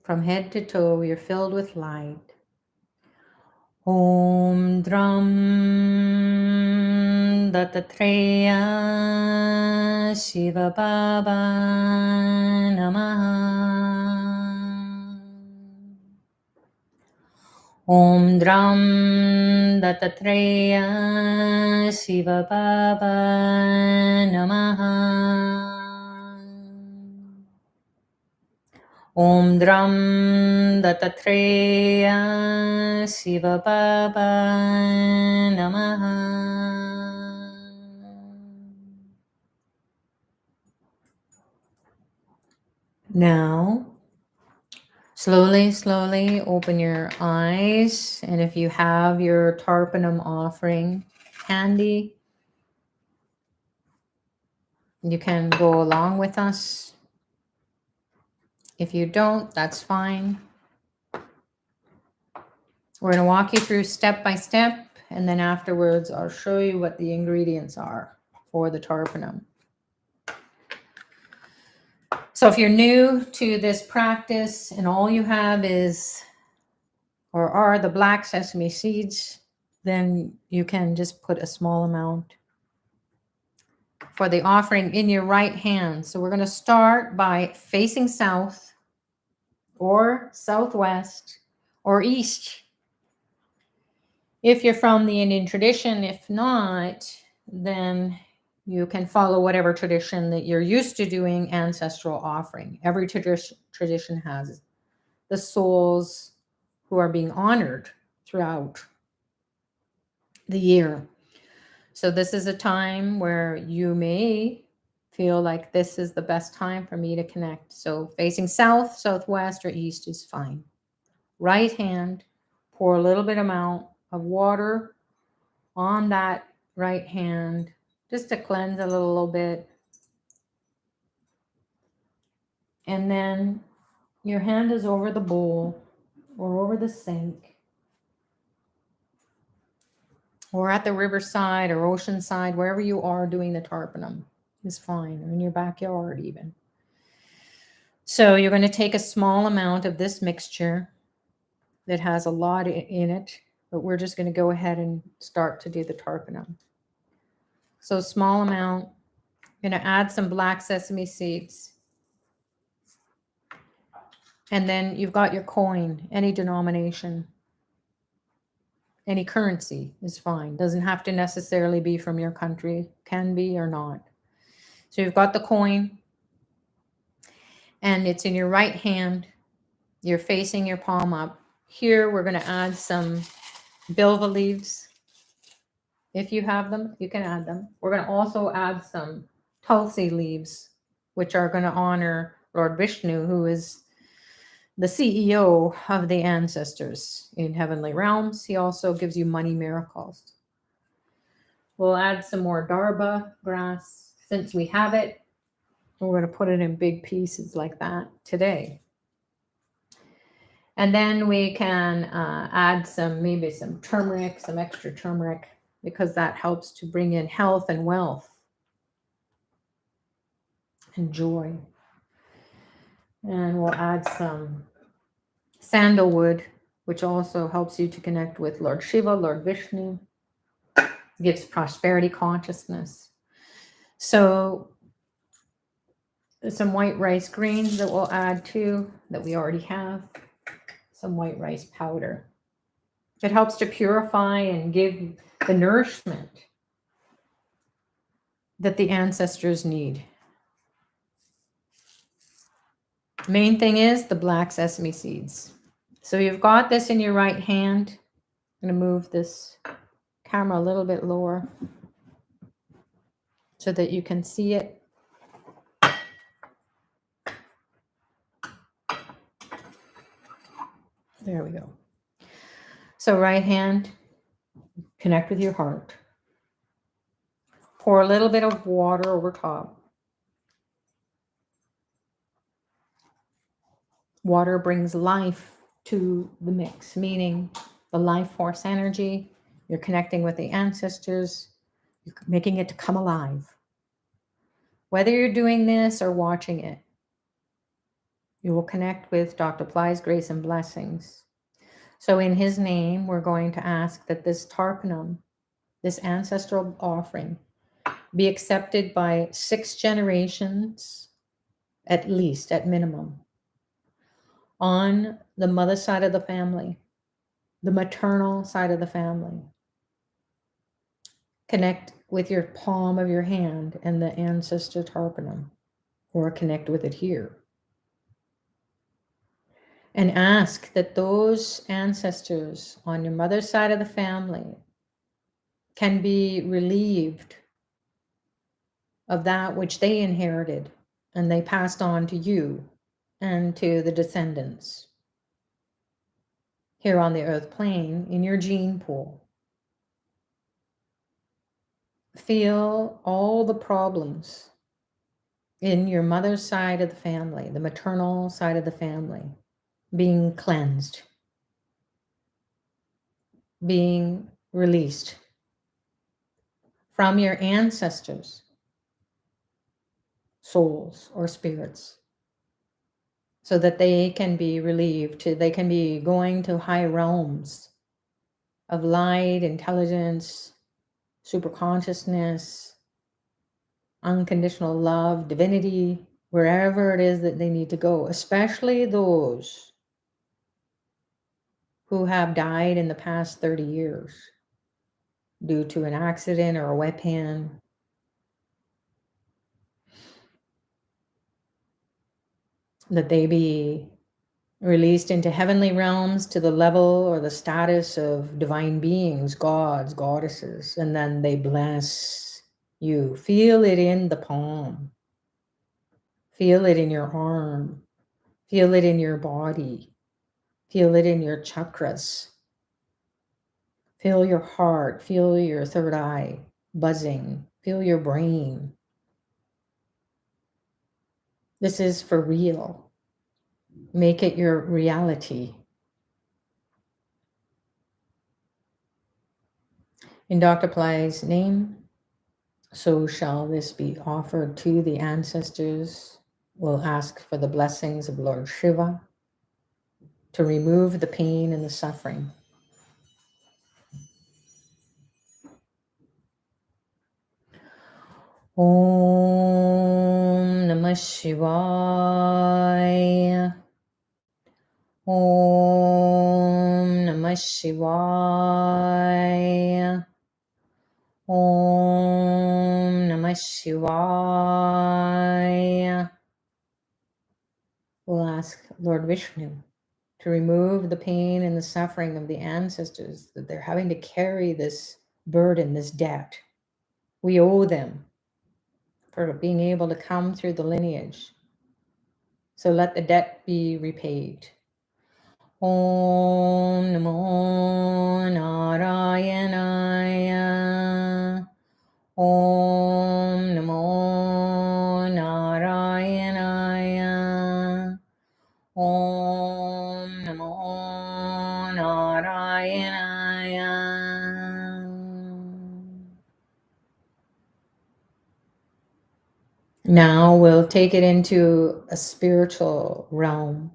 From head to toe, you're filled with light. Om Dram Dattatreya Shiva Baba Namaha. Om Dram Dattatreya Shiva Baba Namaha. Om Dram Dattatreya Shiva Baba Namaha. Now, slowly open your eyes. And if you have your Tarpanam offering handy, you can go along with us. If you don't, that's fine. We're going to walk you through step by step, and then afterwards I'll show you what the ingredients are for the Tarpanam. So if you're new to this practice and all you have is or are the black sesame seeds, then you can just put a small amount for the offering in your right hand. So we're going to start by facing south or southwest or east. If you're from the Indian tradition, if not, then you can follow whatever tradition that you're used to doing ancestral offering. Every tradition has the souls who are being honored throughout the year. So this is a time where you may feel like this is the best time for me to connect. So facing south, southwest, or east is fine. Right hand, pour a little bit amount of water on that right hand, just to cleanse a little bit. And then your hand is over the bowl or over the sink or at the riverside or ocean side, wherever you are doing the Tarpanam is fine, or in your backyard even. So you're going to take a small amount of this mixture that has a lot in it, but we're just going to go ahead and start to do the Tarpanam. So small amount. I'm going to add some black sesame seeds. And then you've got your coin, any denomination, any currency is fine. Doesn't have to necessarily be from your country, can be or not. So you've got the coin and it's in your right hand. You're facing your palm up. Here we're going to add some bilva leaves. If you have them, you can add them. We're going to also add some tulsi leaves, which are going to honor Lord Vishnu, who is the CEO of the ancestors in heavenly realms. He also gives you money miracles. We'll add some more darba grass since we have it. We're going to put it in big pieces like that today. And then we can add maybe some turmeric, some extra turmeric, because that helps to bring in health and wealth and joy. And we'll add some sandalwood, which also helps you to connect with Lord Shiva, Lord Vishnu, gives prosperity consciousness. So some white rice grains that we'll add to, that we already have, some white rice powder. It helps to purify and give the nourishment that the ancestors need. Main thing is the black sesame seeds. So you've got this in your right hand. I'm going to move this camera a little bit lower so that you can see it. There we go. So right hand, connect with your heart. Pour a little bit of water over top. Water brings life to the mix, meaning the life force energy. You're connecting with the ancestors. You're making it to come alive. Whether you're doing this or watching it, you will connect with Dr. Pillai's grace and blessings. So in his name, we're going to ask that this Tarpanam, this ancestral offering, be accepted by 6 generations, at least, at minimum, on the mother side of the family, the maternal side of the family. Connect with your palm of your hand and the ancestor Tarpanam, or connect with it here. And ask that those ancestors on your mother's side of the family can be relieved of that which they inherited and they passed on to you and to the descendants here on the earth plane in your gene pool. Feel all the problems in your mother's side of the family, the maternal side of the family, being cleansed, being released from your ancestors, souls or spirits, so that they can be relieved, they can be going to high realms of light, intelligence, superconsciousness, unconditional love, divinity, wherever it is that they need to go, especially those who have died in the past 30 years due to an accident or a weapon. That they be released into heavenly realms to the level or the status of divine beings, gods, goddesses, and then they bless you. Feel it in the palm. Feel it in your arm. Feel it in your body. Feel it in your chakras. Feel your heart. Feel your third eye buzzing. Feel your brain. This is for real. Make it your reality. In Dr. Pillai's name, so shall this be offered to the ancestors. We'll ask for the blessings of Lord Shiva to remove the pain and the suffering. Om Namah Shivaya. Om Namah Shivaya. Om Namah Shivaya. We'll ask Lord Vishnu to remove the pain and the suffering of the ancestors, that they're having to carry this burden, this debt. We owe them for being able to come through the lineage. So let the debt be repaid. Om Namo Narayanaya. Om Namo Narayanaya. Om Namo Narayanaya. Now we'll take it into a spiritual realm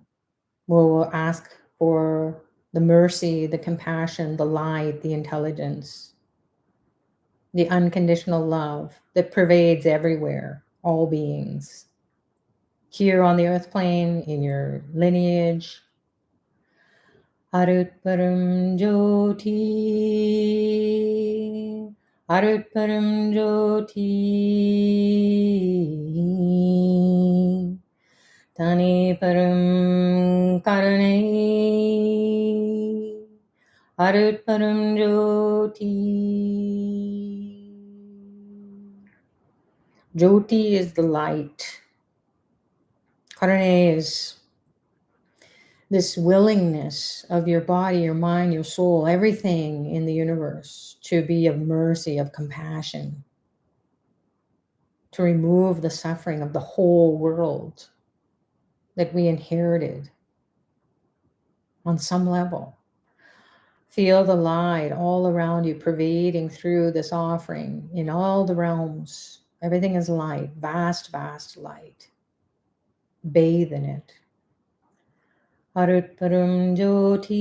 where we'll ask for the mercy, the compassion, the light, the intelligence, the unconditional love that pervades everywhere, all beings. Here on the earth plane, in your lineage, Arutparam Jyoti, Arutparam Jyoti, Tani Param Karane, Arutparam Jyoti. Jyoti is the light. Karane is this willingness of your body, your mind, your soul, everything in the universe to be of mercy, of compassion, to remove the suffering of the whole world that we inherited on some level. Feel the light all around you, pervading through this offering in all the realms. Everything is light, vast, vast light. Bathe in it. Arutparam Jyoti,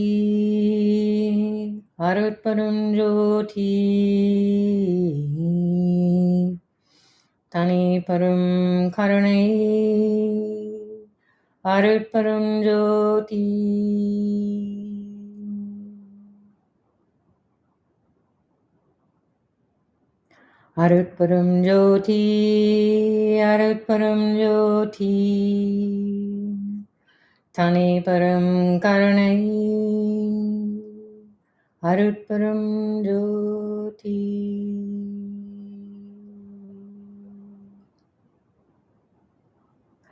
Arutparam Jyoti, Tani Param Karane, Arutparam Jyoti. Arutparam Jyoti, Arutparam Jyoti, Tani Param Karanai, Arutparam Jyoti.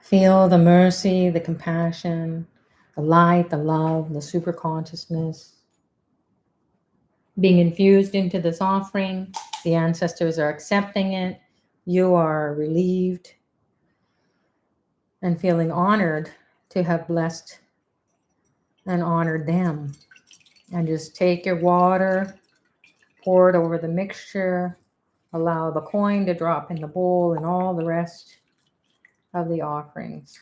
Feel the mercy, the compassion, the light, the love, the super consciousness being infused into this offering. The ancestors are accepting it. You are relieved and feeling honored to have blessed and honored them. And just take your water, pour it over the mixture, allow the coin to drop in the bowl and all the rest of the offerings.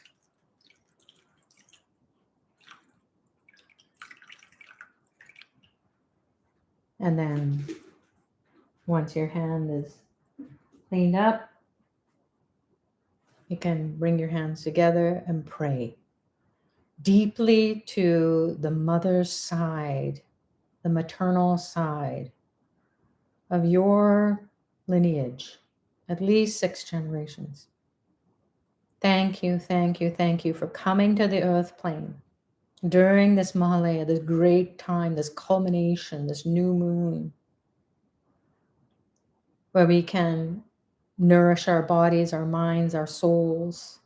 And then once your hand is cleaned up, you can bring your hands together and pray deeply to the mother's side, the maternal side of your lineage, at least 6 generations. Thank you, thank you, thank you for coming to the earth plane during this Mahalaya, this great time, this culmination, this new moon, where we can nourish our bodies, our minds, our souls,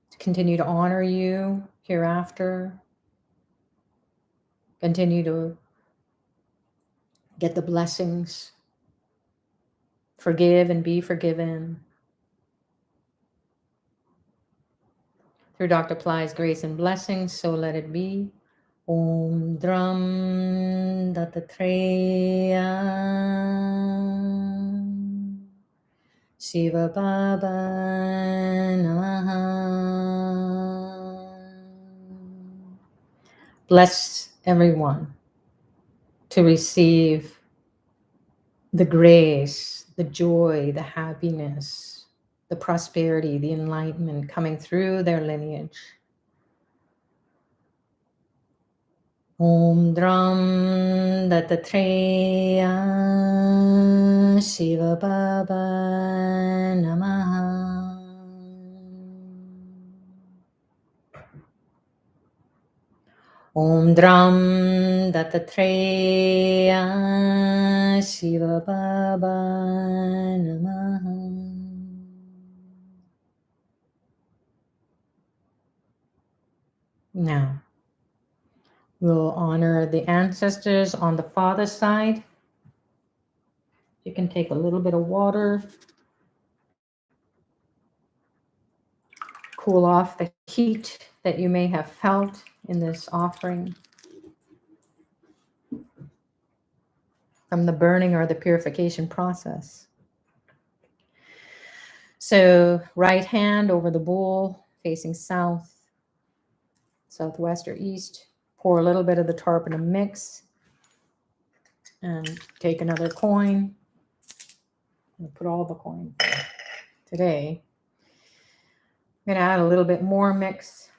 to continue to honor you hereafter, continue to get the blessings, forgive and be forgiven. Through Dr. Pillai's grace and blessings, so let it be. Om Dram Dattatreya Shiva Baba Namaha. Bless everyone to receive the grace, the joy, the happiness, the prosperity, the enlightenment coming through their lineage. Om Dram Dattatreya Shiva Baba Namaha. Om Dram Dattatreya Shiva Baba Namaha. Now, We'll honor the ancestors on the father's side. You can take a little bit of water, cool off the heat that you may have felt in this offering from the burning or the purification process. So right hand over the bowl, facing south, southwest or east. Pour a little bit of the Tarpanam mix and take another coin. I'm gonna put all the coins today. I'm gonna add a little bit more mix.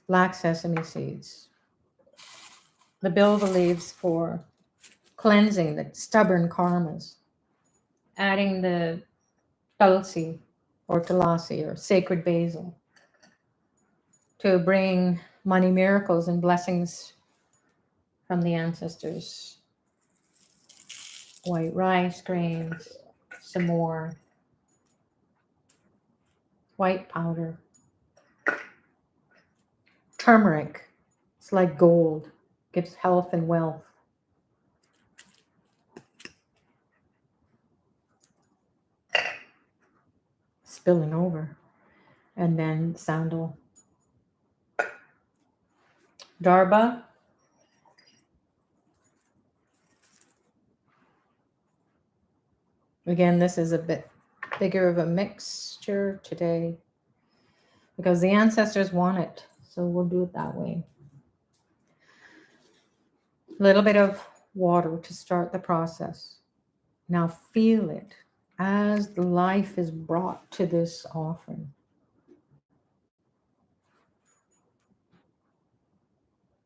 Black sesame seeds. The bilva leaves for cleansing the stubborn karmas. Adding the tulsi or tulasi or sacred basil to bring money miracles and blessings from the ancestors. White rice grains, some more white powder. Turmeric, it's like gold, gives health and wealth. Spilling over. And then sandal. Darba. Again, this is a bit bigger of a mixture today because the ancestors want it. So we'll do it that way. A little bit of water to start the process. Now feel it as the life is brought to this offering.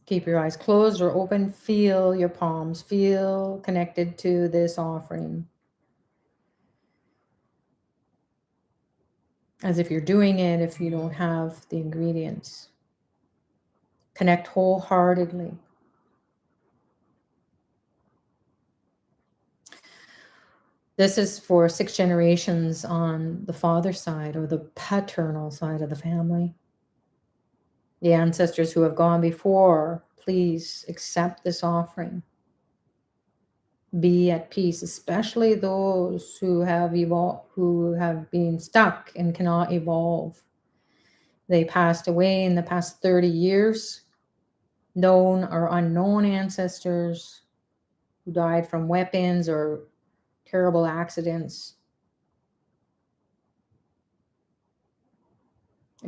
Keep your eyes closed or open. Feel your palms. Feel connected to this offering. As if you're doing it if you don't have the ingredients. Connect wholeheartedly. This is for 6 generations on the father's side or the paternal side of the family. The ancestors who have gone before, please accept this offering. Be at peace, especially those who have who have been stuck and cannot evolve. They passed away in the past 30 years. Known or unknown ancestors who died from weapons or terrible accidents.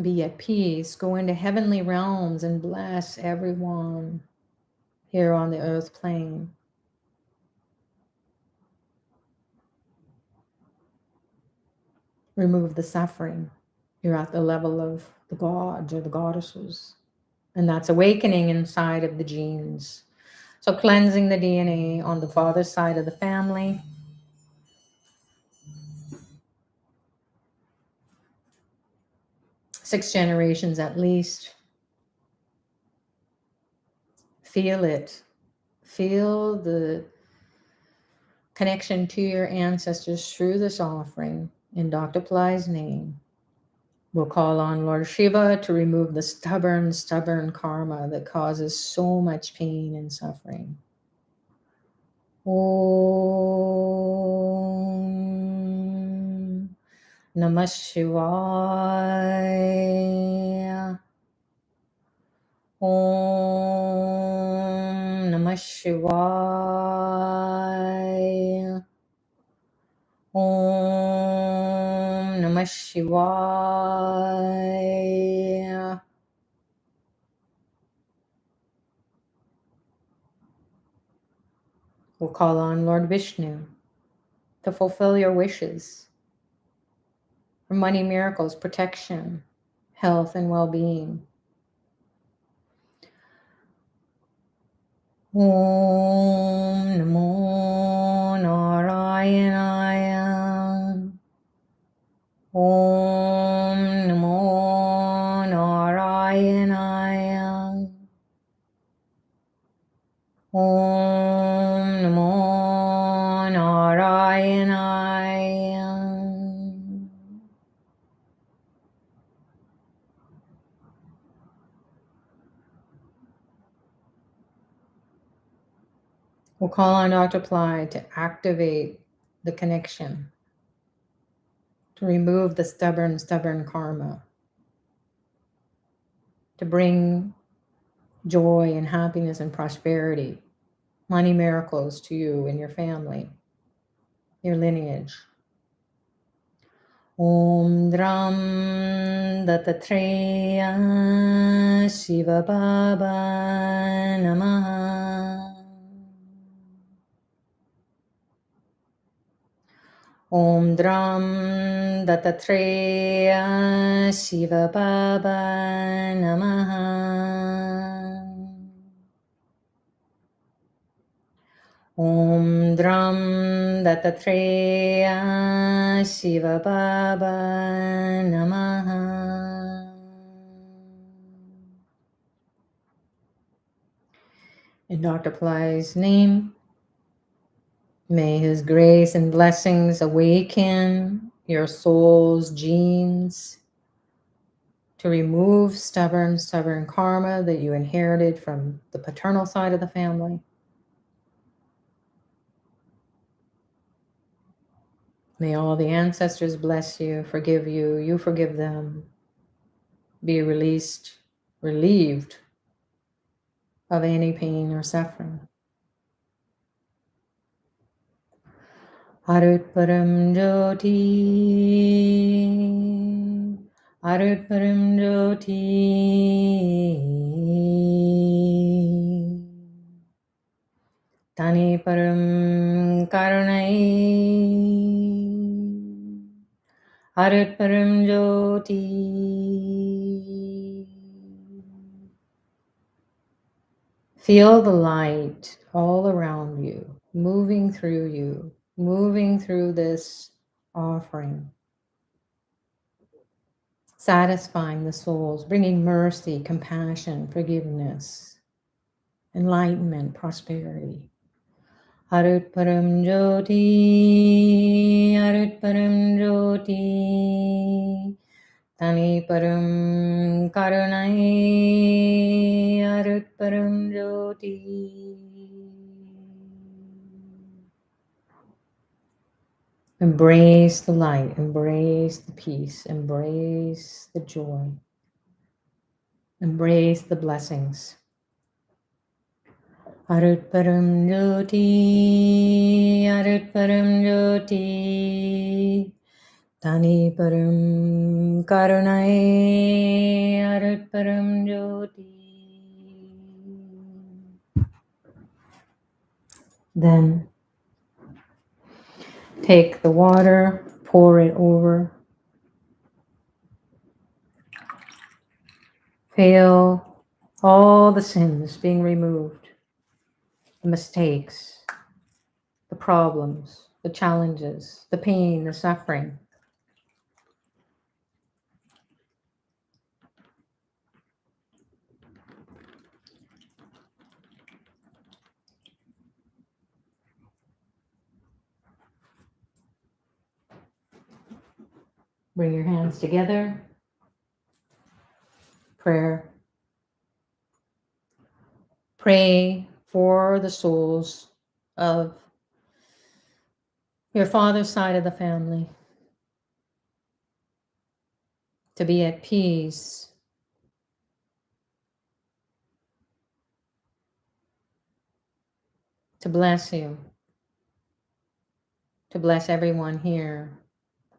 Be at peace. Go into heavenly realms and bless everyone here on the earth plane. Remove the suffering. You're at the level of the gods or the goddesses. And that's awakening inside of the genes. So cleansing the DNA on the father's side of the family. Six generations at least. Feel it. Feel the connection to your ancestors through this offering in Dr. Pillai's name. We'll call on Lord Shiva to remove the stubborn karma that causes so much pain and suffering. Om Namah Shivaya. Om Namah Shivaya. Om Namah Shivaya. We'll call on Lord Vishnu to fulfill your wishes for money miracles, protection, health, and well-being. Om Namo Narayanaya. Om Namo Narayanaya. Om Namo Narayanaya. We'll call on Dr. Pillai to activate the connection, to remove the stubborn karma, to bring joy and happiness and prosperity, money miracles to you and your family, your lineage. Om Dram Dattatreya Shiva Baba Namaha. Om Dram Dattatreya Shiva Baba Namaha. Om Dram Dattatreya Shiva Baba Namaha. In Dr. Pillai's name, may his grace and blessings awaken your soul's genes to remove stubborn karma that you inherited from the paternal side of the family. May all the ancestors bless you, forgive you, you forgive them. Be relieved of any pain or suffering. Arut Param Jyoti, Arut Param Jyoti, Tani Param Karunai, Arut Param Jyoti. Feel the light all around you, moving through this offering, satisfying the souls, bringing mercy, compassion, forgiveness, enlightenment, prosperity. Arut Param Jyoti, Arut Param Jyoti, Tani Param Karunai, Arut Param Jyoti. Embrace the light, embrace the peace, embrace the joy, embrace the blessings. Arut Param Jyoti, Arut Param Jyoti, Tani Param Karunai, Arut Param Jyoti. Then take the water, pour it over. Feel all the sins being removed, the mistakes, the problems, the challenges, the pain, the suffering. Bring your hands together. Prayer. Pray for the souls of your father's side of the family to be at peace, to bless you, to bless everyone here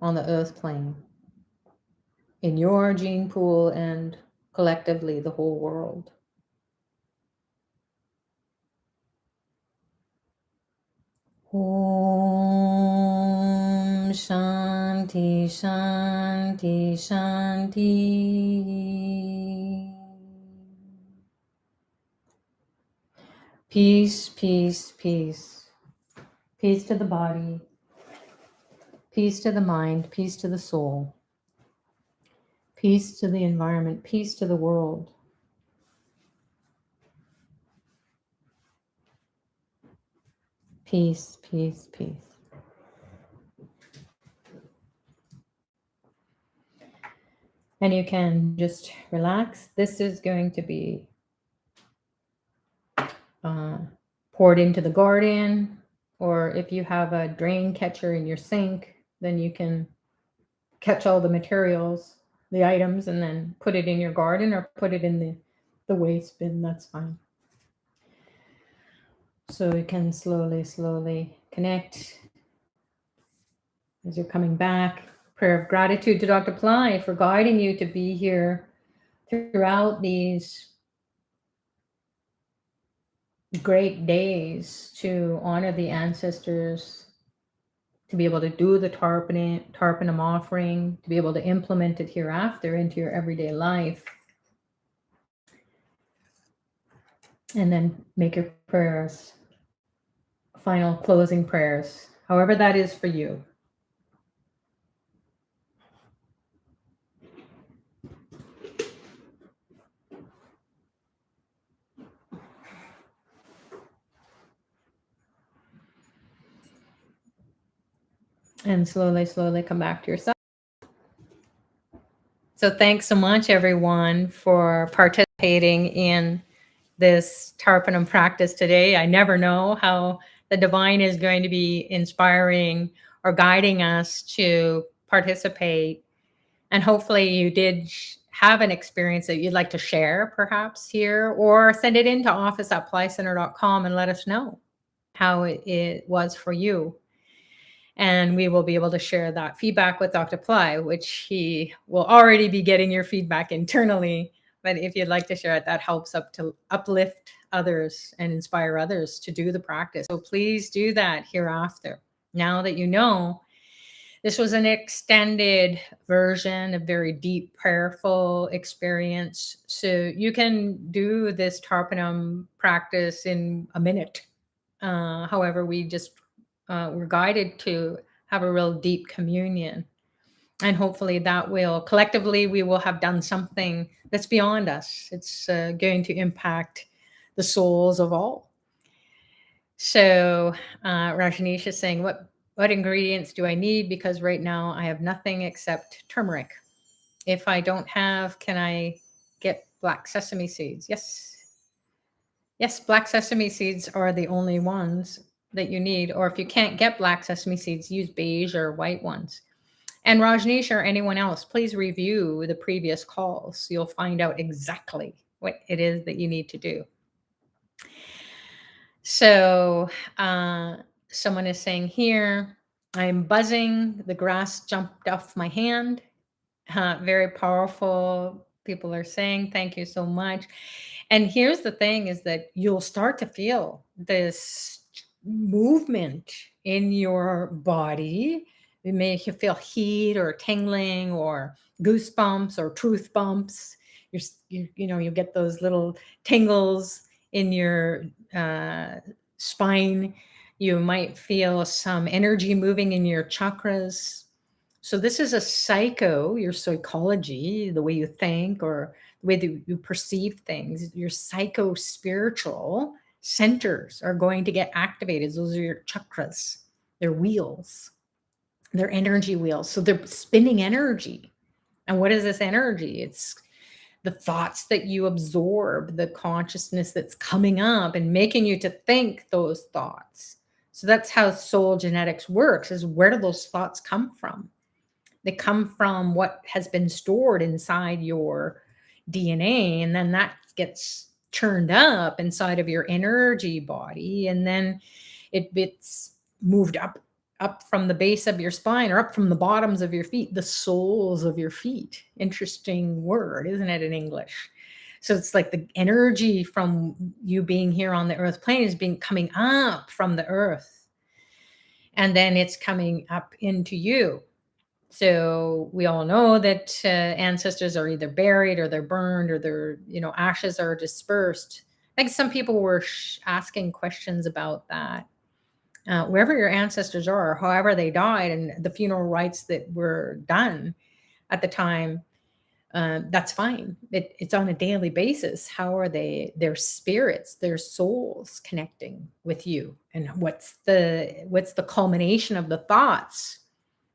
on the earth plane, in your gene pool and collectively the whole world. Om Shanti Shanti Shanti. Peace, peace, peace. Peace to the body, peace to the mind, peace to the soul, peace to the environment, peace to the world. Peace, peace, peace. And you can just relax. This is going to be pour it into the garden, or if you have a drain catcher in your sink, then you can catch all the materials, the items, and then put it in your garden or put it in the waste bin. That's fine. So you can slowly connect as you're coming back. Prayer of gratitude to Dr. Pillai for guiding you to be here throughout these great days to honor the ancestors, to be able to do the Tarpanam offering, to be able to implement it hereafter into your everyday life. And then make your prayers, final closing prayers, however that is for you. And slowly come back to yourself. So thanks so much, everyone, for participating in this Tarpanam practice today. I never know how the divine is going to be inspiring or guiding us to participate. And hopefully you did have an experience that you'd like to share perhaps here, or send it into office@pillaiCenter.com and let us know how it was for you. And we will be able to share that feedback with Dr. Pillai, which he will already be getting your feedback internally. But if you'd like to share it, that helps to uplift others and inspire others to do the practice. So please do that hereafter. Now that you know, this was an extended version, a very deep, prayerful experience. So you can do this Tarpanam practice in a minute. However, we're guided to have a real deep communion. And hopefully that will, collectively, we will have done something that's beyond us. It's going to impact the souls of all. So Rajneesh is saying, what ingredients do I need? Because right now I have nothing except turmeric. If I don't have, can I get black sesame seeds? Yes. Yes, black sesame seeds are the only ones that you need. Or if you can't get black sesame seeds, use beige or white ones. And Rajneesh or anyone else, please review the previous calls. You'll find out exactly what it is that you need to do. So someone is saying here, I'm buzzing. The grass jumped off my hand. Very powerful. People are saying, thank you so much. And here's the thing is that you'll start to feel this movement in your body. It makes you feel heat or tingling or goosebumps or truth bumps. You get those little tingles in your spine. You might feel some energy moving in your chakras. So this is your psychology, the way you think or the way that you perceive things. Your psycho-spiritual centers are going to get activated. Those are your chakras. They're wheels. They're energy wheels. So they're spinning energy. And what is this energy? It's the thoughts that you absorb, the consciousness that's coming up and making you to think those thoughts. So that's how soul genetics works, is where do those thoughts come from? They come from what has been stored inside your DNA, and then that gets churned up inside of your energy body, and then it gets moved up from the base of your spine or up from the bottoms of your feet, the soles of your feet. Interesting word, isn't it, in English? So it's like the energy from you being here on the earth plane is coming up from the earth, and then it's coming up into you. So we all know that ancestors are either buried or they're burned or their ashes are dispersed. I think some people were asking questions about that. Wherever your ancestors are, however they died, and the funeral rites that were done at the time, that's fine. It's on a daily basis. How are their spirits, their souls connecting with you? And what's the culmination of the thoughts,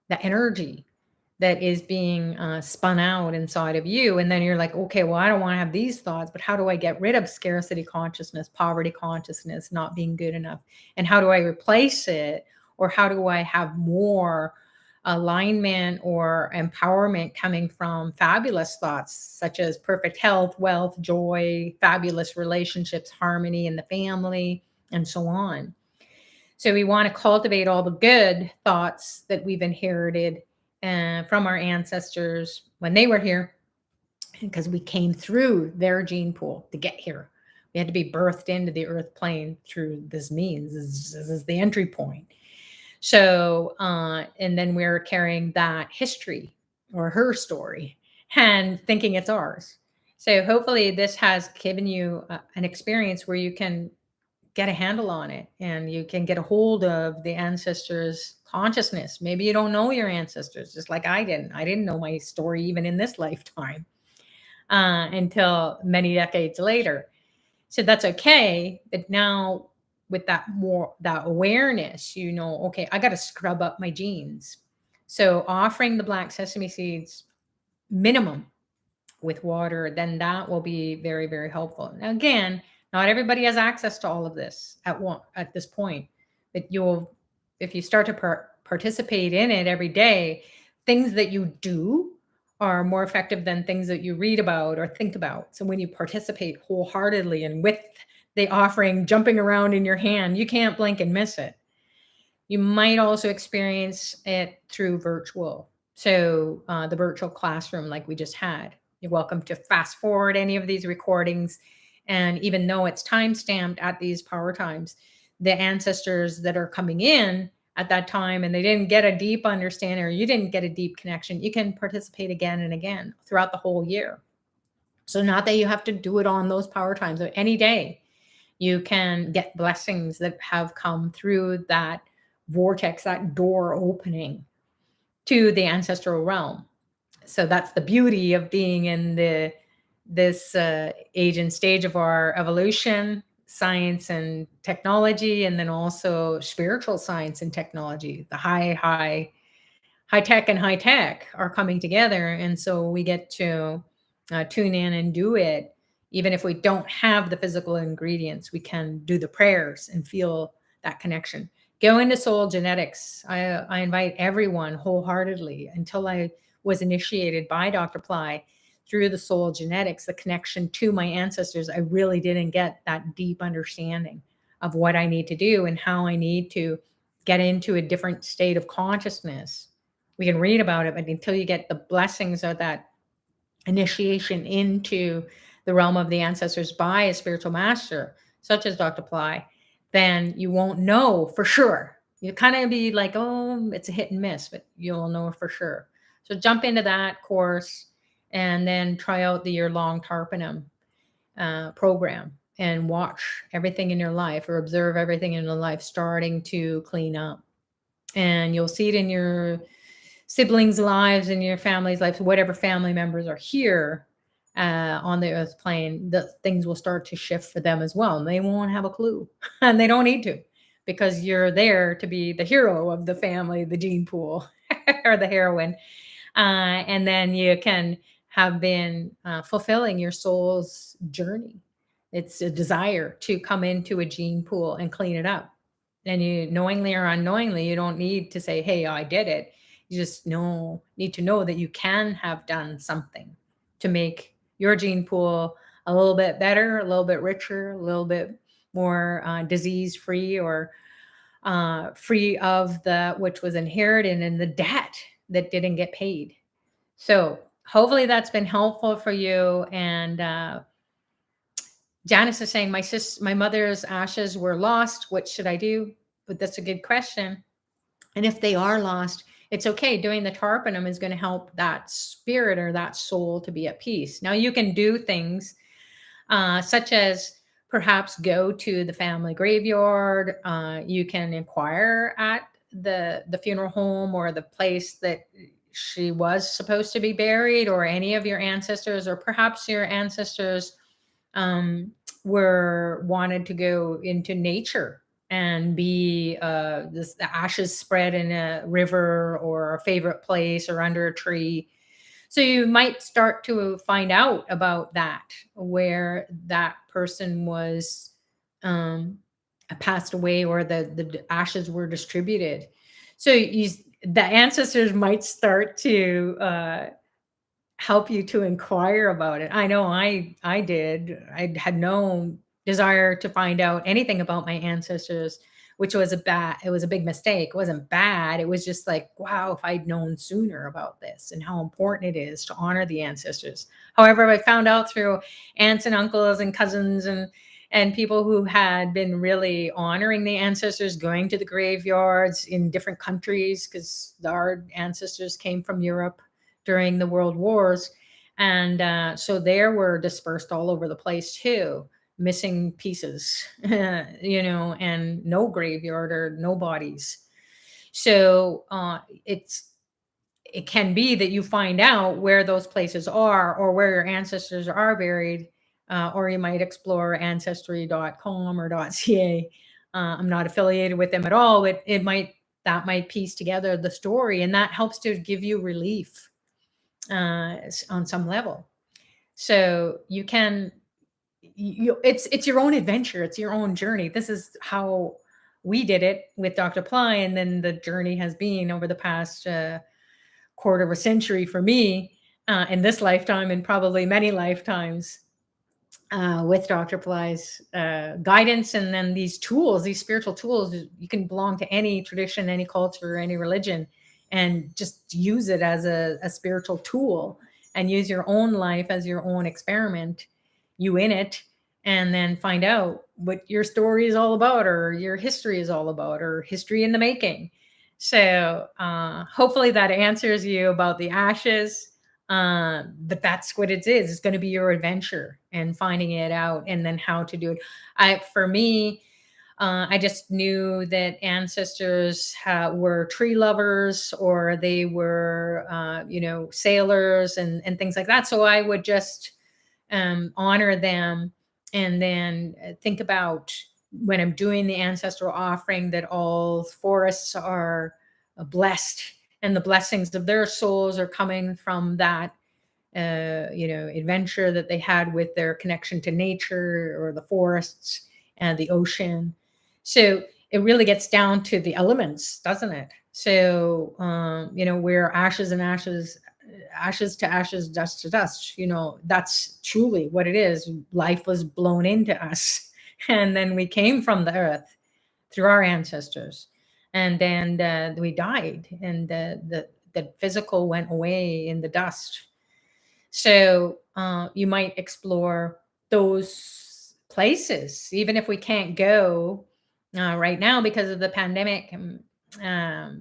the energy that is being spun out inside of you. And then you're like, okay, well, I don't want to have these thoughts, but how do I get rid of scarcity consciousness, poverty consciousness, not being good enough? And how do I replace it? Or how do I have more alignment or empowerment coming from fabulous thoughts, such as perfect health, wealth, joy, fabulous relationships, harmony in the family, and so on? So we want to cultivate all the good thoughts that we've inherited from our ancestors when they were here, because we came through their gene pool to get here. We had to be birthed into the earth plane through this means. This is the entry point. So, and then we're carrying that history or her story and thinking it's ours. So hopefully this has given you an experience where you can get a handle on it and you can get a hold of the ancestors' consciousness. Maybe you don't know your ancestors, just like I didn't. I didn't know my story even in this lifetime until many decades later. So that's okay. But now with that awareness, you know, okay, I got to scrub up my genes. So offering the black sesame seeds minimum with water, then that will be very, very helpful. Now, again, not everybody has access to all of this at this point, but if you start to participate in it every day, things that you do are more effective than things that you read about or think about. So when you participate wholeheartedly and with the offering jumping around in your hand, you can't blink and miss it. You might also experience it through virtual. So the virtual classroom like we just had. You're welcome to fast forward any of these recordings. And even though it's time stamped at these power times, the ancestors that are coming in at that time and they didn't get a deep understanding or you didn't get a deep connection, you can participate again and again throughout the whole year. So not that you have to do it on those power times, or any day you can get blessings that have come through that vortex, that door opening to the ancestral realm. So that's the beauty of being in this age and stage of our evolution, science and technology, and then also spiritual science and technology. The high tech and high tech are coming together, and so we get to tune in and do it. Even if we don't have the physical ingredients, we can do the prayers and feel that connection. Go into soul genetics. I invite everyone wholeheartedly. Until I was initiated by Dr. Pillai through the soul genetics, the connection to my ancestors, I really didn't get that deep understanding of what I need to do and how I need to get into a different state of consciousness. We can read about it, but until you get the blessings of that initiation into the realm of the ancestors by a spiritual master, such as Dr. Pillai, then you won't know for sure. You kind of be like, oh, it's a hit and miss, but you'll know for sure. So jump into that course and then try out the year-long Tarpanam program and watch everything in your life or observe everything in your life starting to clean up. And you'll see it in your siblings' lives and your family's lives, whatever family members are here on the earth plane, the things will start to shift for them as well. And they won't have a clue and they don't need to, because you're there to be the hero of the family, the gene pool or the heroine. And then you can have been fulfilling your soul's journey. It's a desire to come into a gene pool and clean it up. And you knowingly or unknowingly, you don't need to say, hey, I did it. You just need to know that you can have done something to make your gene pool a little bit better, a little bit richer, a little bit more disease-free, or free of the which was inherited and the debt that didn't get paid. So hopefully that's been helpful for you. And Janice is saying, my mother's ashes were lost. What should I do? But that's a good question. And if they are lost, it's okay. Doing the Tarpanam is going to help that spirit or that soul to be at peace. Now you can do things such as perhaps go to the family graveyard. You can inquire at the funeral home or the place that she was supposed to be buried, or any of your ancestors, or perhaps your ancestors were wanted to go into nature and be the ashes spread in a river or a favorite place or under a tree. So you might start to find out about that, where that person was um, passed away, or the ashes were distributed. So the ancestors might start to help you to inquire about it. I know I did. I had no desire to find out anything about my ancestors, which was it was a big mistake. It wasn't bad. It was just like, wow, if I'd known sooner about this and how important it is to honor the ancestors. However, I found out through aunts and uncles and cousins and people who had been really honoring the ancestors, going to the graveyards in different countries, because our ancestors came from Europe during the world wars, and so there were dispersed all over the place too, missing pieces, and no graveyard or no bodies. So it can be that you find out where those places are, or where your ancestors are buried, or you might explore ancestry.com or .ca. I'm not affiliated with them at all. That might piece together the story, and that helps to give you relief on some level. So you can, it's your own adventure, it's your own journey. This is how we did it with Dr. Pillai, and then the journey has been over the past quarter of a century for me, in this lifetime and probably many lifetimes, with Dr. Pillai's guidance, and then these tools, these spiritual tools. You can belong to any tradition, any culture, any religion, and just use it as a spiritual tool, and use your own life as your own experiment, you in it, and then find out what your story is all about, or your history is all about, or history in the making. So hopefully that answers you about the ashes. But that's what it is. It's going to be your adventure and finding it out, and then how to do it. For me, I just knew that ancestors were tree lovers, or they were, sailors and things like that. So I would just honor them, and then think about, when I'm doing the ancestral offering, that all forests are blessed, and the blessings of their souls are coming from that adventure that they had with their connection to nature, or the forests and the ocean. So it really gets down to the elements, doesn't it? So we're ashes and ashes, ashes to ashes, dust to dust. That's truly what it is. Life was blown into us, and then we came from the earth through our ancestors, and then we died, and the physical went away in the dust. So you might explore those places, even if we can't go right now because of the pandemic.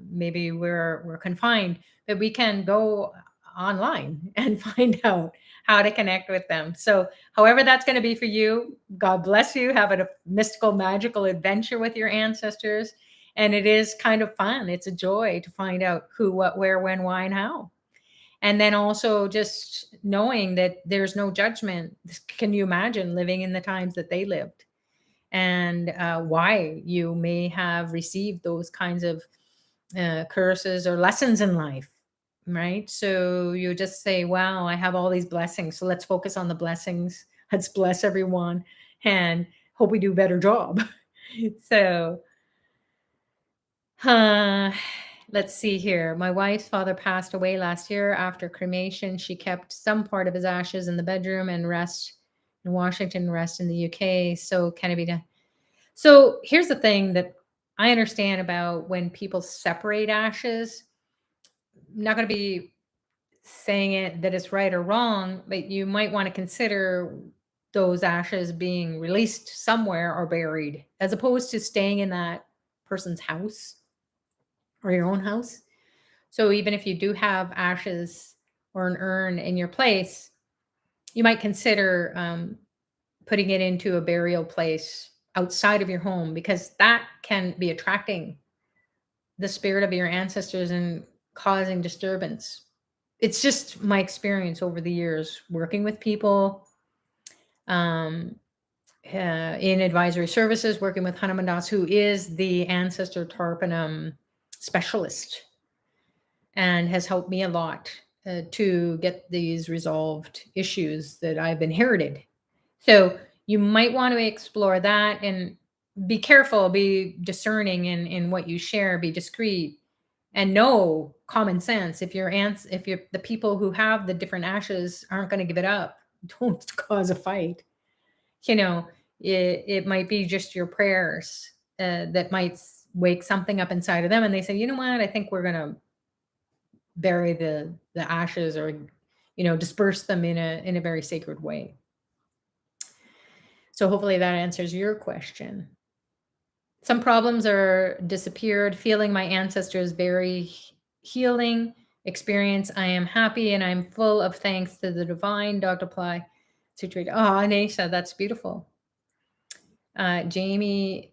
Maybe we're confined, but we can go online and find out how to connect with them. So, however that's going to be for you, God bless you. Have a mystical, magical adventure with your ancestors. And it is kind of fun. It's a joy to find out who, what, where, when, why, and how. And then also just knowing that there's no judgment. Can you imagine living in the times that they lived, and why you may have received those kinds of curses or lessons in life, right? So you just say, wow, I have all these blessings. So let's focus on the blessings. Let's bless everyone and hope we do a better job. So, uh, let's see here. My wife's father passed away last year after cremation. She kept some part of his ashes in the bedroom and rest in Washington, rest in the UK. So can it be done? So here's the thing that I understand about when people separate ashes. I'm not going to be saying it that it's right or wrong, but you might want to consider those ashes being released somewhere or buried, as opposed to staying in that person's house or your own house. So even if you do have ashes or an urn in your place, you might consider putting it into a burial place outside of your home, because that can be attracting the spirit of your ancestors and causing disturbance. It's just my experience over the years working with people, um, in advisory services, working with Hanuman Das, who is the ancestor Tarpanam specialist, and has helped me a lot to get these resolved issues that I've inherited. So you might want to explore that, and be careful, be discerning in what you share, be discreet, and know common sense. If if you're the people who have the different ashes aren't going to give it up, don't cause a fight. You know, it might be just your prayers that might wake something up inside of them, and they say, you know what, I think we're going to bury the ashes, or disperse them in a very sacred way. So hopefully that answers your question. Some problems are disappeared. Feeling my ancestors very healing experience. I am happy and I'm full of thanks to the divine. Dr. Pillai, Sucharita. Oh, Anisha, that's beautiful. Janice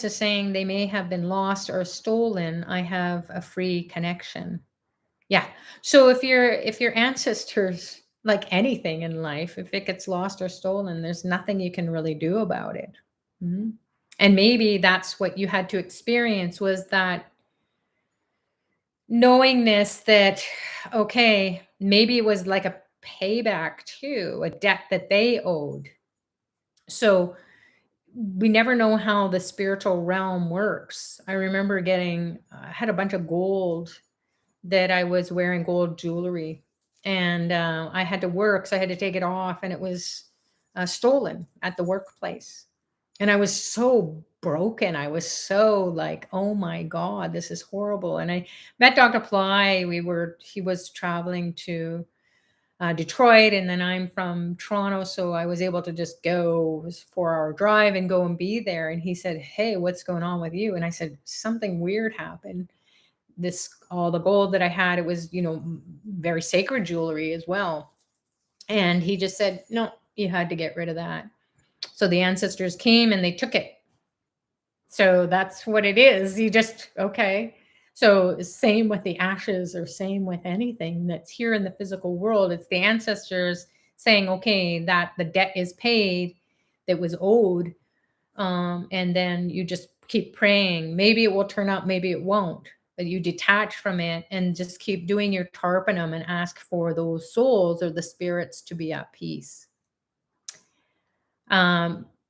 is saying they may have been lost or stolen. I have a free connection. Yeah. So if your ancestors, like anything in life, if it gets lost or stolen, there's nothing you can really do about it. Mhm. And maybe that's what you had to experience, was that knowingness that, okay, maybe it was like a payback too, a debt that they owed. So we never know how the spiritual realm works. I remember I had a bunch of gold that I was wearing, gold jewelry, and I had to work, so I had to take it off, and it was stolen at the workplace. And I was so broken. I was so like, oh my God, this is horrible. And I met Dr. Ply. He was traveling to Detroit, and then I'm from Toronto, so I was able to just go. It was a 4-hour drive and go and be there. And he said, hey, what's going on with you? And I said, something weird happened. All the gold that I had, it was, very sacred jewelry as well. And he just said, no, you had to get rid of that. So the ancestors came and they took it. So that's what it is. Okay. So same with the ashes, or same with anything that's here in the physical world. It's the ancestors saying, okay, that the debt is paid that was owed. And then you just keep praying. Maybe it will turn up, maybe it won't. But you detach from it and just keep doing your Tarpanam and ask for those souls or the spirits to be at peace.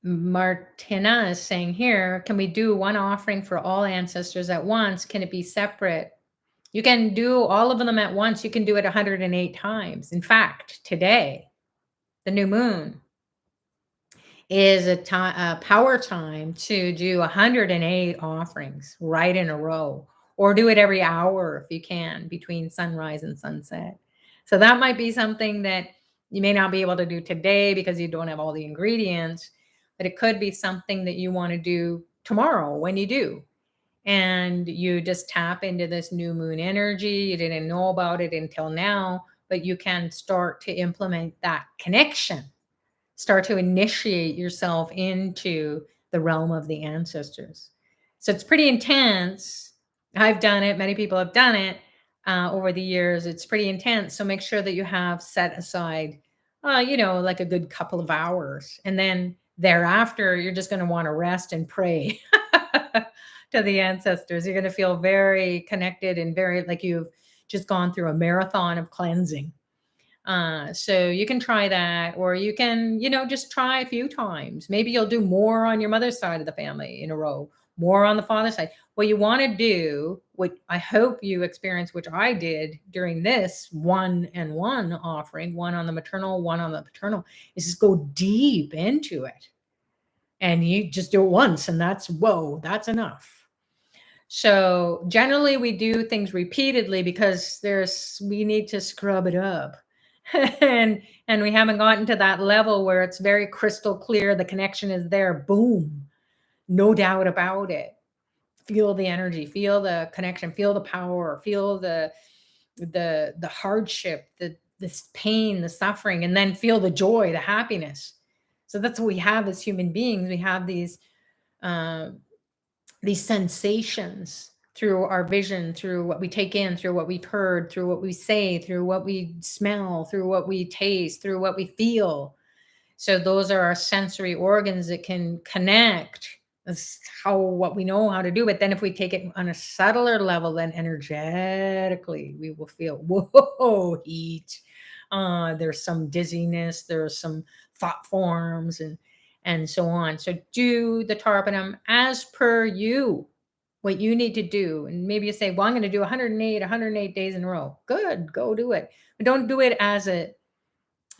Martina is saying here, can we do one offering for all ancestors at once? Can it be separate? You can do all of them at once. You can do it 108 times. In fact, today, the new moon is a power time to do 108 offerings right in a row, or do it every hour if you can, between sunrise and sunset. So that might be something that you may not be able to do today because you don't have all the ingredients, but it could be something that you want to do tomorrow when you do. And you just tap into this new moon energy. You didn't know about it until now, but you can start to implement that connection. Start to initiate yourself into the realm of the ancestors. So it's pretty intense. I've done it. Many people have done it over the years. It's pretty intense. So make sure that you have set aside, like a good couple of hours. And then thereafter, you're just going to want to rest and pray to the ancestors. You're going to feel very connected and very like you've just gone through a marathon of cleansing. So you can try that, or you can, just try a few times. Maybe you'll do more on your mother's side of the family in a row, more on the father's side. What you want to do, what I hope you experience, which I did during this 1-and-1 offering, one on the maternal, one on the paternal, is just go deep into it. And you just do it once, and that's enough. So generally we do things repeatedly because we need to scrub it up. and we haven't gotten to that level where it's very crystal clear, the connection is there, boom, no doubt about it. Feel the energy, feel the connection, feel the power, feel the hardship, this pain, the suffering, and then feel the joy, the happiness. So that's what we have as human beings. We have these sensations through our vision, through what we take in, through what we've heard, through what we say, through what we smell, through what we taste, through what we feel. So those are our sensory organs that can connect. That's what we know how to do. But then if we take it on a subtler level, then energetically we will feel, whoa, heat. There's some dizziness, there's some thought forms and so on. So do the Tarpanam as per you, what you need to do. And maybe you say, well, I'm going to do 108 days in a row. Good, go do it. But don't do it as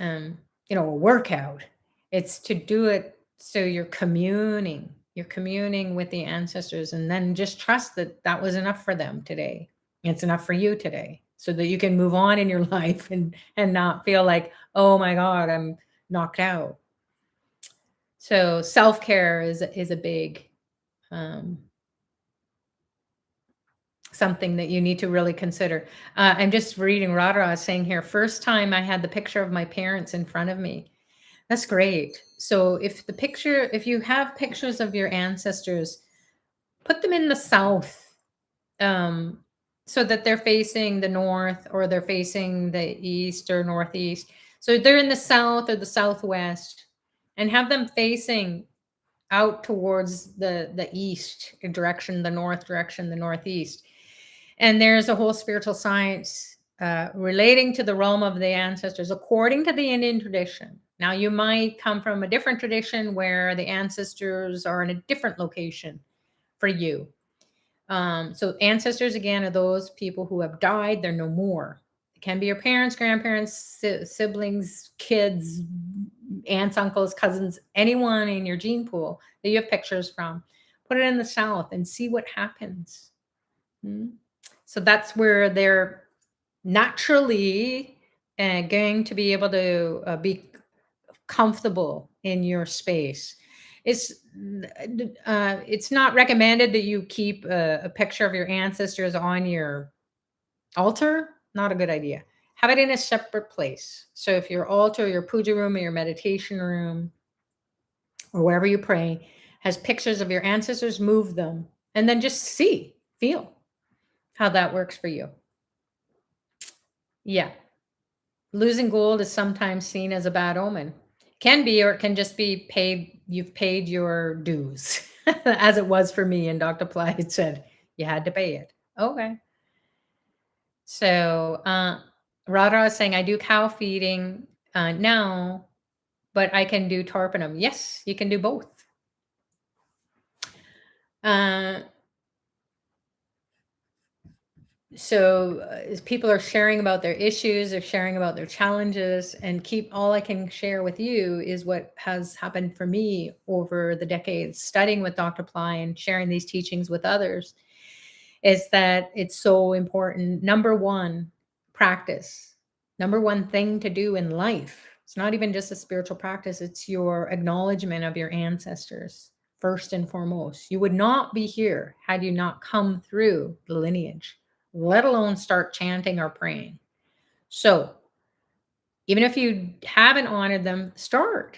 um, a workout. It's to do it so you're communing. You're communing with the ancestors, and then just trust that that was enough for them today. It's enough for you today, so that you can move on in your life and not feel like, oh my God, I'm knocked out. So self-care is a big something that you need to really consider. I'm just reading Radha saying here, first time I had the picture of my parents in front of me. That's great. So if you have pictures of your ancestors, put them in the south, um, so that they're facing the north, or they're facing the east or northeast. So they're in the south or the southwest, and have them facing out towards the east direction, the north direction, the northeast. And there's a whole spiritual science relating to the realm of the ancestors according to the Indian tradition. Now, you might come from a different tradition where the ancestors are in a different location for you. So ancestors, again, are those people who have died. They're no more. It can be your parents, grandparents, siblings, kids, aunts, uncles, cousins, anyone in your gene pool that you have pictures from. Put it in the south and see what happens. So that's where they're naturally going to be able to be comfortable in your space. It's not recommended that you keep a picture of your ancestors on your altar. Not a good idea. Have it in a separate place. So if your altar, your puja room, or your meditation room, or wherever you pray, has pictures of your ancestors, move them, and then just feel how that works for you. Yeah. Losing gold is sometimes seen as a bad omen. Can be, or it can just be you've paid your dues, as it was for me. And Dr. Pillai had said, you had to pay it. Okay. So Radha is saying, I do cow feeding now, but I can do Tarpanam. Yes, you can do both. So as people are sharing about their issues, they're sharing about their challenges, and all I can share with you is what has happened for me over the decades studying with Dr. Pillai and sharing these teachings with others, is that it's so important. Number one, practice. Number one thing to do in life. It's not even just a spiritual practice. It's your acknowledgement of your ancestors. First and foremost, you would not be here had you not come through the lineage, let alone start chanting or praying. So even if you haven't honored them, start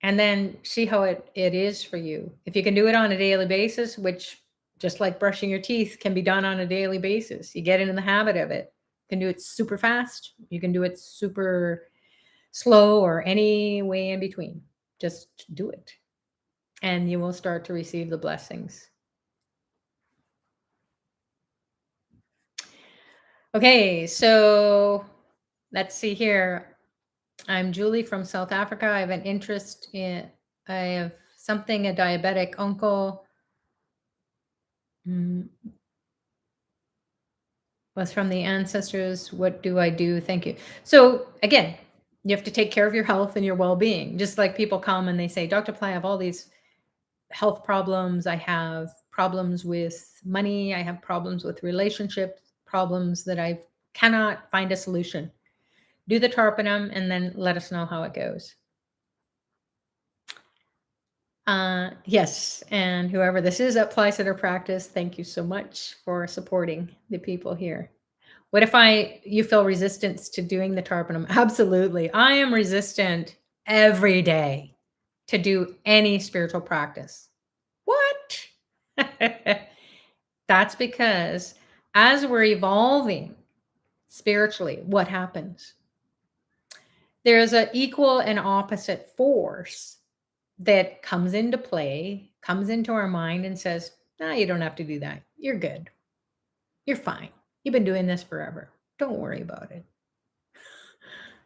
and then see how it is for you. If you can do it on a daily basis, which just like brushing your teeth can be done on a daily basis, you get into the habit of it. You can do it super fast. You can do it super slow, or any way in between. Just do it. And you will start to receive the blessings. Okay, so let's see here. I'm Julie from South Africa. I have an interest in, I have something, a diabetic uncle. Was from the ancestors. What do I do? Thank you. So again, you have to take care of your health and your well-being. Just like people come and they say, Dr. Pillai, I have all these health problems. I have problems with money. I have problems with relationships, problems that I cannot find a solution. Do the Tarpanam and then let us know how it goes. Yes, and whoever this is at Pillai Center Practice, thank you so much for supporting the people here. What if you feel resistance to doing the Tarpanam? Absolutely. I am resistant every day to do any spiritual practice. What? That's because as we're evolving spiritually, what happens? there's an equal and opposite force that comes into play, comes into our mind and says, no, you don't have to do that. You're good. You're fine. You've been doing this forever. Don't worry about it.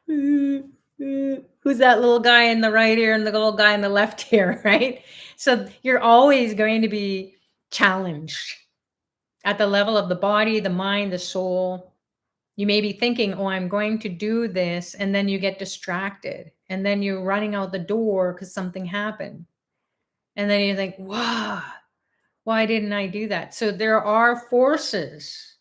Who's that little guy in the right ear and the little guy in the left ear, right? So you're always going to be challenged at the level of the body, the mind, the soul. You may be thinking, oh, I'm going to do this. And then you get distracted. And then you're running out the door because something happened. And then you think, wow, why didn't I do that? So there are forces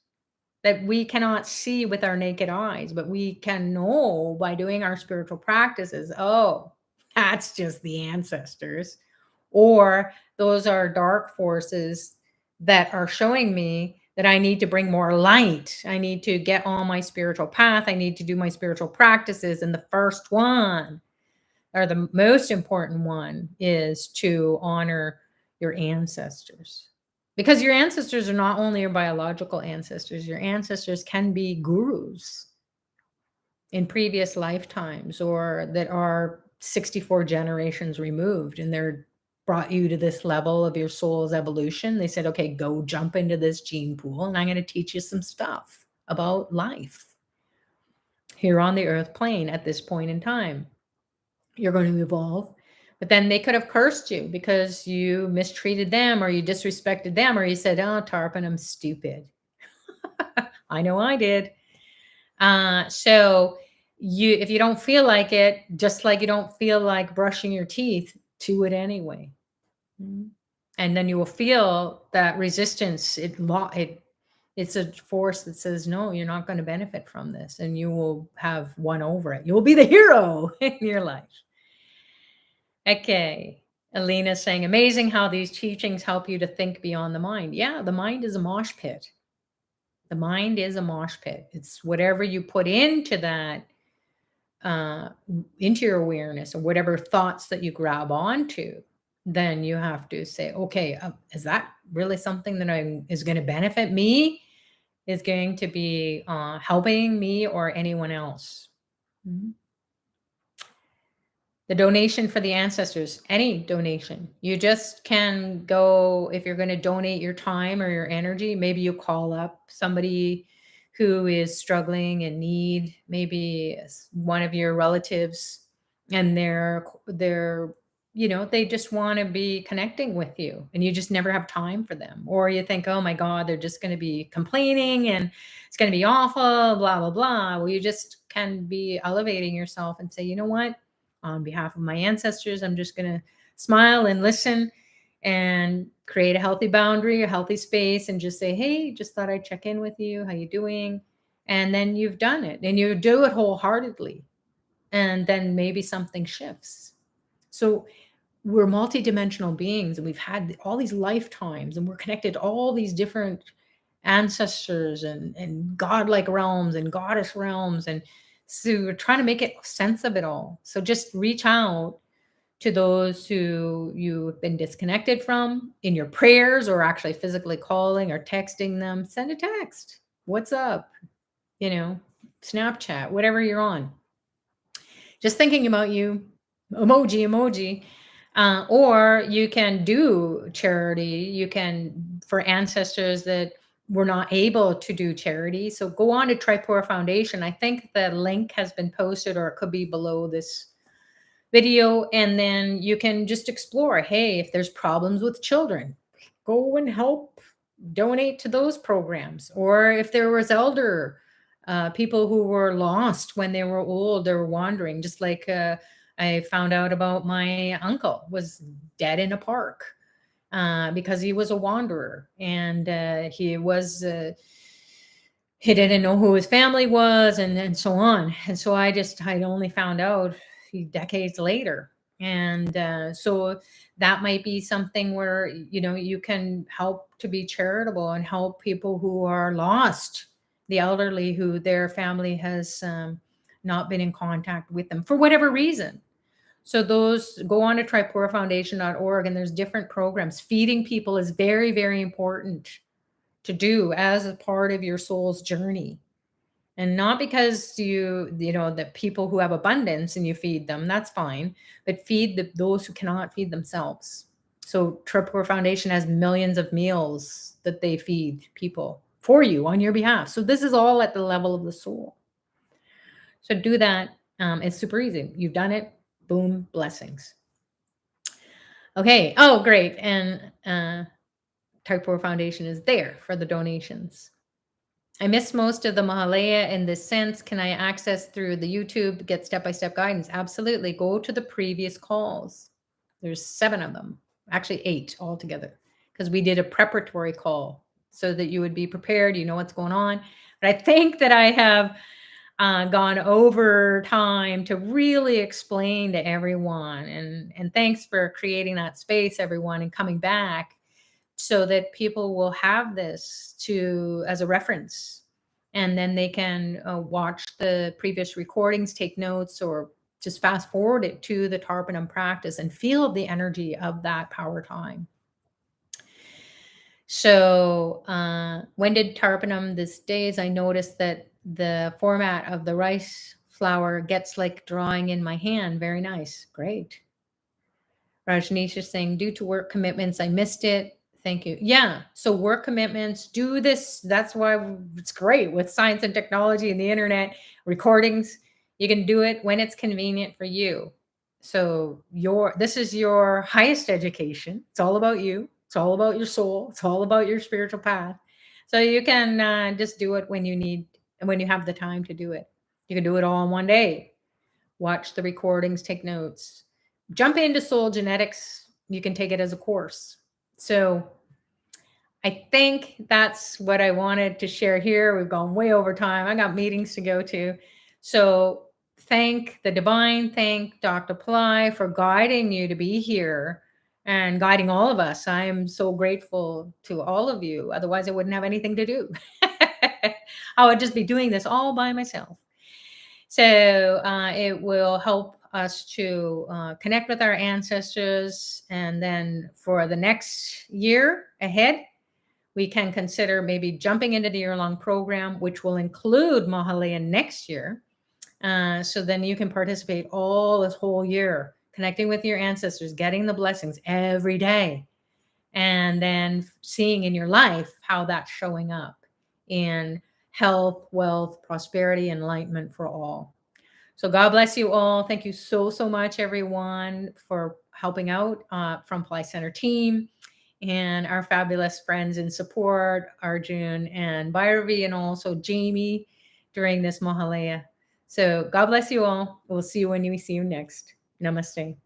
that we cannot see with our naked eyes, but we can know by doing our spiritual practices. Oh, that's just the ancestors. Or those are dark forces that are showing me that I need to bring more light. I need to get on my spiritual path. I need to do my spiritual practices. And the first one, or the most important one, is to honor your ancestors. Because your ancestors are not only your biological ancestors, your ancestors can be gurus in previous lifetimes or that are 64 generations removed, and they're brought you to this level of your soul's evolution. They said, okay, go jump into this gene pool and I'm going to teach you some stuff about life here on the earth plane at this point in time. You're going to evolve. But then they could have cursed you because you mistreated them or you disrespected them or you said, oh, Tarpanam, stupid. I know I did. So if you don't feel like it, just like you don't feel like brushing your teeth, do it anyway. And then you will feel that resistance. It's a force that says, no, you're not going to benefit from this. And you will have won over it. You will be the hero in your life. Okay. Alina's saying, amazing how these teachings help you to think beyond the mind. Yeah, the mind is a mosh pit. The mind is a mosh pit. It's whatever you put into that, into your awareness, or whatever thoughts that you grab onto. Then you have to say, okay, is that really something that is going to benefit me? Is going to be helping me or anyone else? Mm-hmm. The donation for the ancestors, any donation. You just can go, if you're going to donate your time or your energy, maybe you call up somebody who is struggling and need, maybe one of your relatives, and they're they just want to be connecting with you and you just never have time for them. Or you think, oh my God, they're just going to be complaining and it's going to be awful, blah, blah, blah. Well, you just can be elevating yourself and say, you know what? On behalf of my ancestors, I'm just going to smile and listen and create a healthy boundary, a healthy space, and just say, hey, just thought I'd check in with you. How you doing? And then you've done it and you do it wholeheartedly. And then maybe something shifts. So we're multidimensional beings and we've had all these lifetimes and we're connected to all these different ancestors and godlike realms and goddess realms. And so we're trying to make sense of it all. So just reach out to those who you've been disconnected from in your prayers, or actually physically calling or texting them. Send a text. What's up? Snapchat, whatever you're on. Just thinking about you, emoji. Or you can do charity. You can, for ancestors that were not able to do charity. So go on to Tripura Foundation. I think the link has been posted, or it could be below this video. And then you can just explore, hey, if there's problems with children, go and help donate to those programs. Or if there was elder people who were lost when they were old or wandering, just like I found out about my uncle was dead in a park because he was a wanderer, and he didn't know who his family was, and so on. And so I only found out a few decades later. And so that might be something where, you can help to be charitable and help people who are lost, the elderly who their family has not been in contact with them for whatever reason. So those, go on to tripurafoundation.org, and there's different programs. Feeding people is very, very important to do as a part of your soul's journey. And not because the people who have abundance and you feed them, that's fine, but feed those who cannot feed themselves. So Tripura Foundation has millions of meals that they feed people for you on your behalf. So this is all at the level of the soul. So do that. It's super easy. You've done it. Boom, blessings. Okay. Oh, great. And Tripura Foundation is there for the donations. I missed most of the Mahalaya in this sense. Can I access through the YouTube, get step-by-step guidance? Absolutely. Go to the previous calls. There's 7 of them, actually 8 altogether, because we did a preparatory call so that you would be prepared, you know what's going on. But I think that I have gone over time to really explain to everyone. And thanks for creating that space, everyone, and coming back so that people will have this as a reference, and then they can watch the previous recordings, take notes, or just fast forward it to the Tarpanam practice and feel the energy of that power time. So when did Tarpanam this days? I noticed that the format of the rice flour gets like drawing in my hand. Very nice. Great. Rajneesh is saying, due to work commitments, I missed it. Thank you. Yeah. So work commitments, do this. That's why it's great with science and technology and the internet recordings. You can do it when it's convenient for you. So this is your highest education. It's all about you. It's all about your soul. It's all about your spiritual path. So you can just do it when you need and when you have the time to do it. You can do it all in one day. Watch the recordings, take notes. Jump into soul genetics. You can take it as a course. So I think that's what I wanted to share here. We've gone way over time. I got meetings to go to. So thank the divine, thank Dr. Pillai for guiding you to be here and guiding all of us. I am so grateful to all of you. Otherwise, I wouldn't have anything to do. I would just be doing this all by myself. So it will help us to connect with our ancestors. And then for the next year ahead, we can consider maybe jumping into the year-long program, which will include Mahalaya next year. So then you can participate all this whole year, connecting with your ancestors, getting the blessings every day, and then seeing in your life how that's showing up in health, wealth, prosperity, enlightenment for all. So God bless you all. Thank you so, so much, everyone, for helping out from Pillai Center team and our fabulous friends in support, Arjun and Bhairavi, and also Jamie during this Mahalaya. So God bless you all. We'll see you when we see you next. Namaste.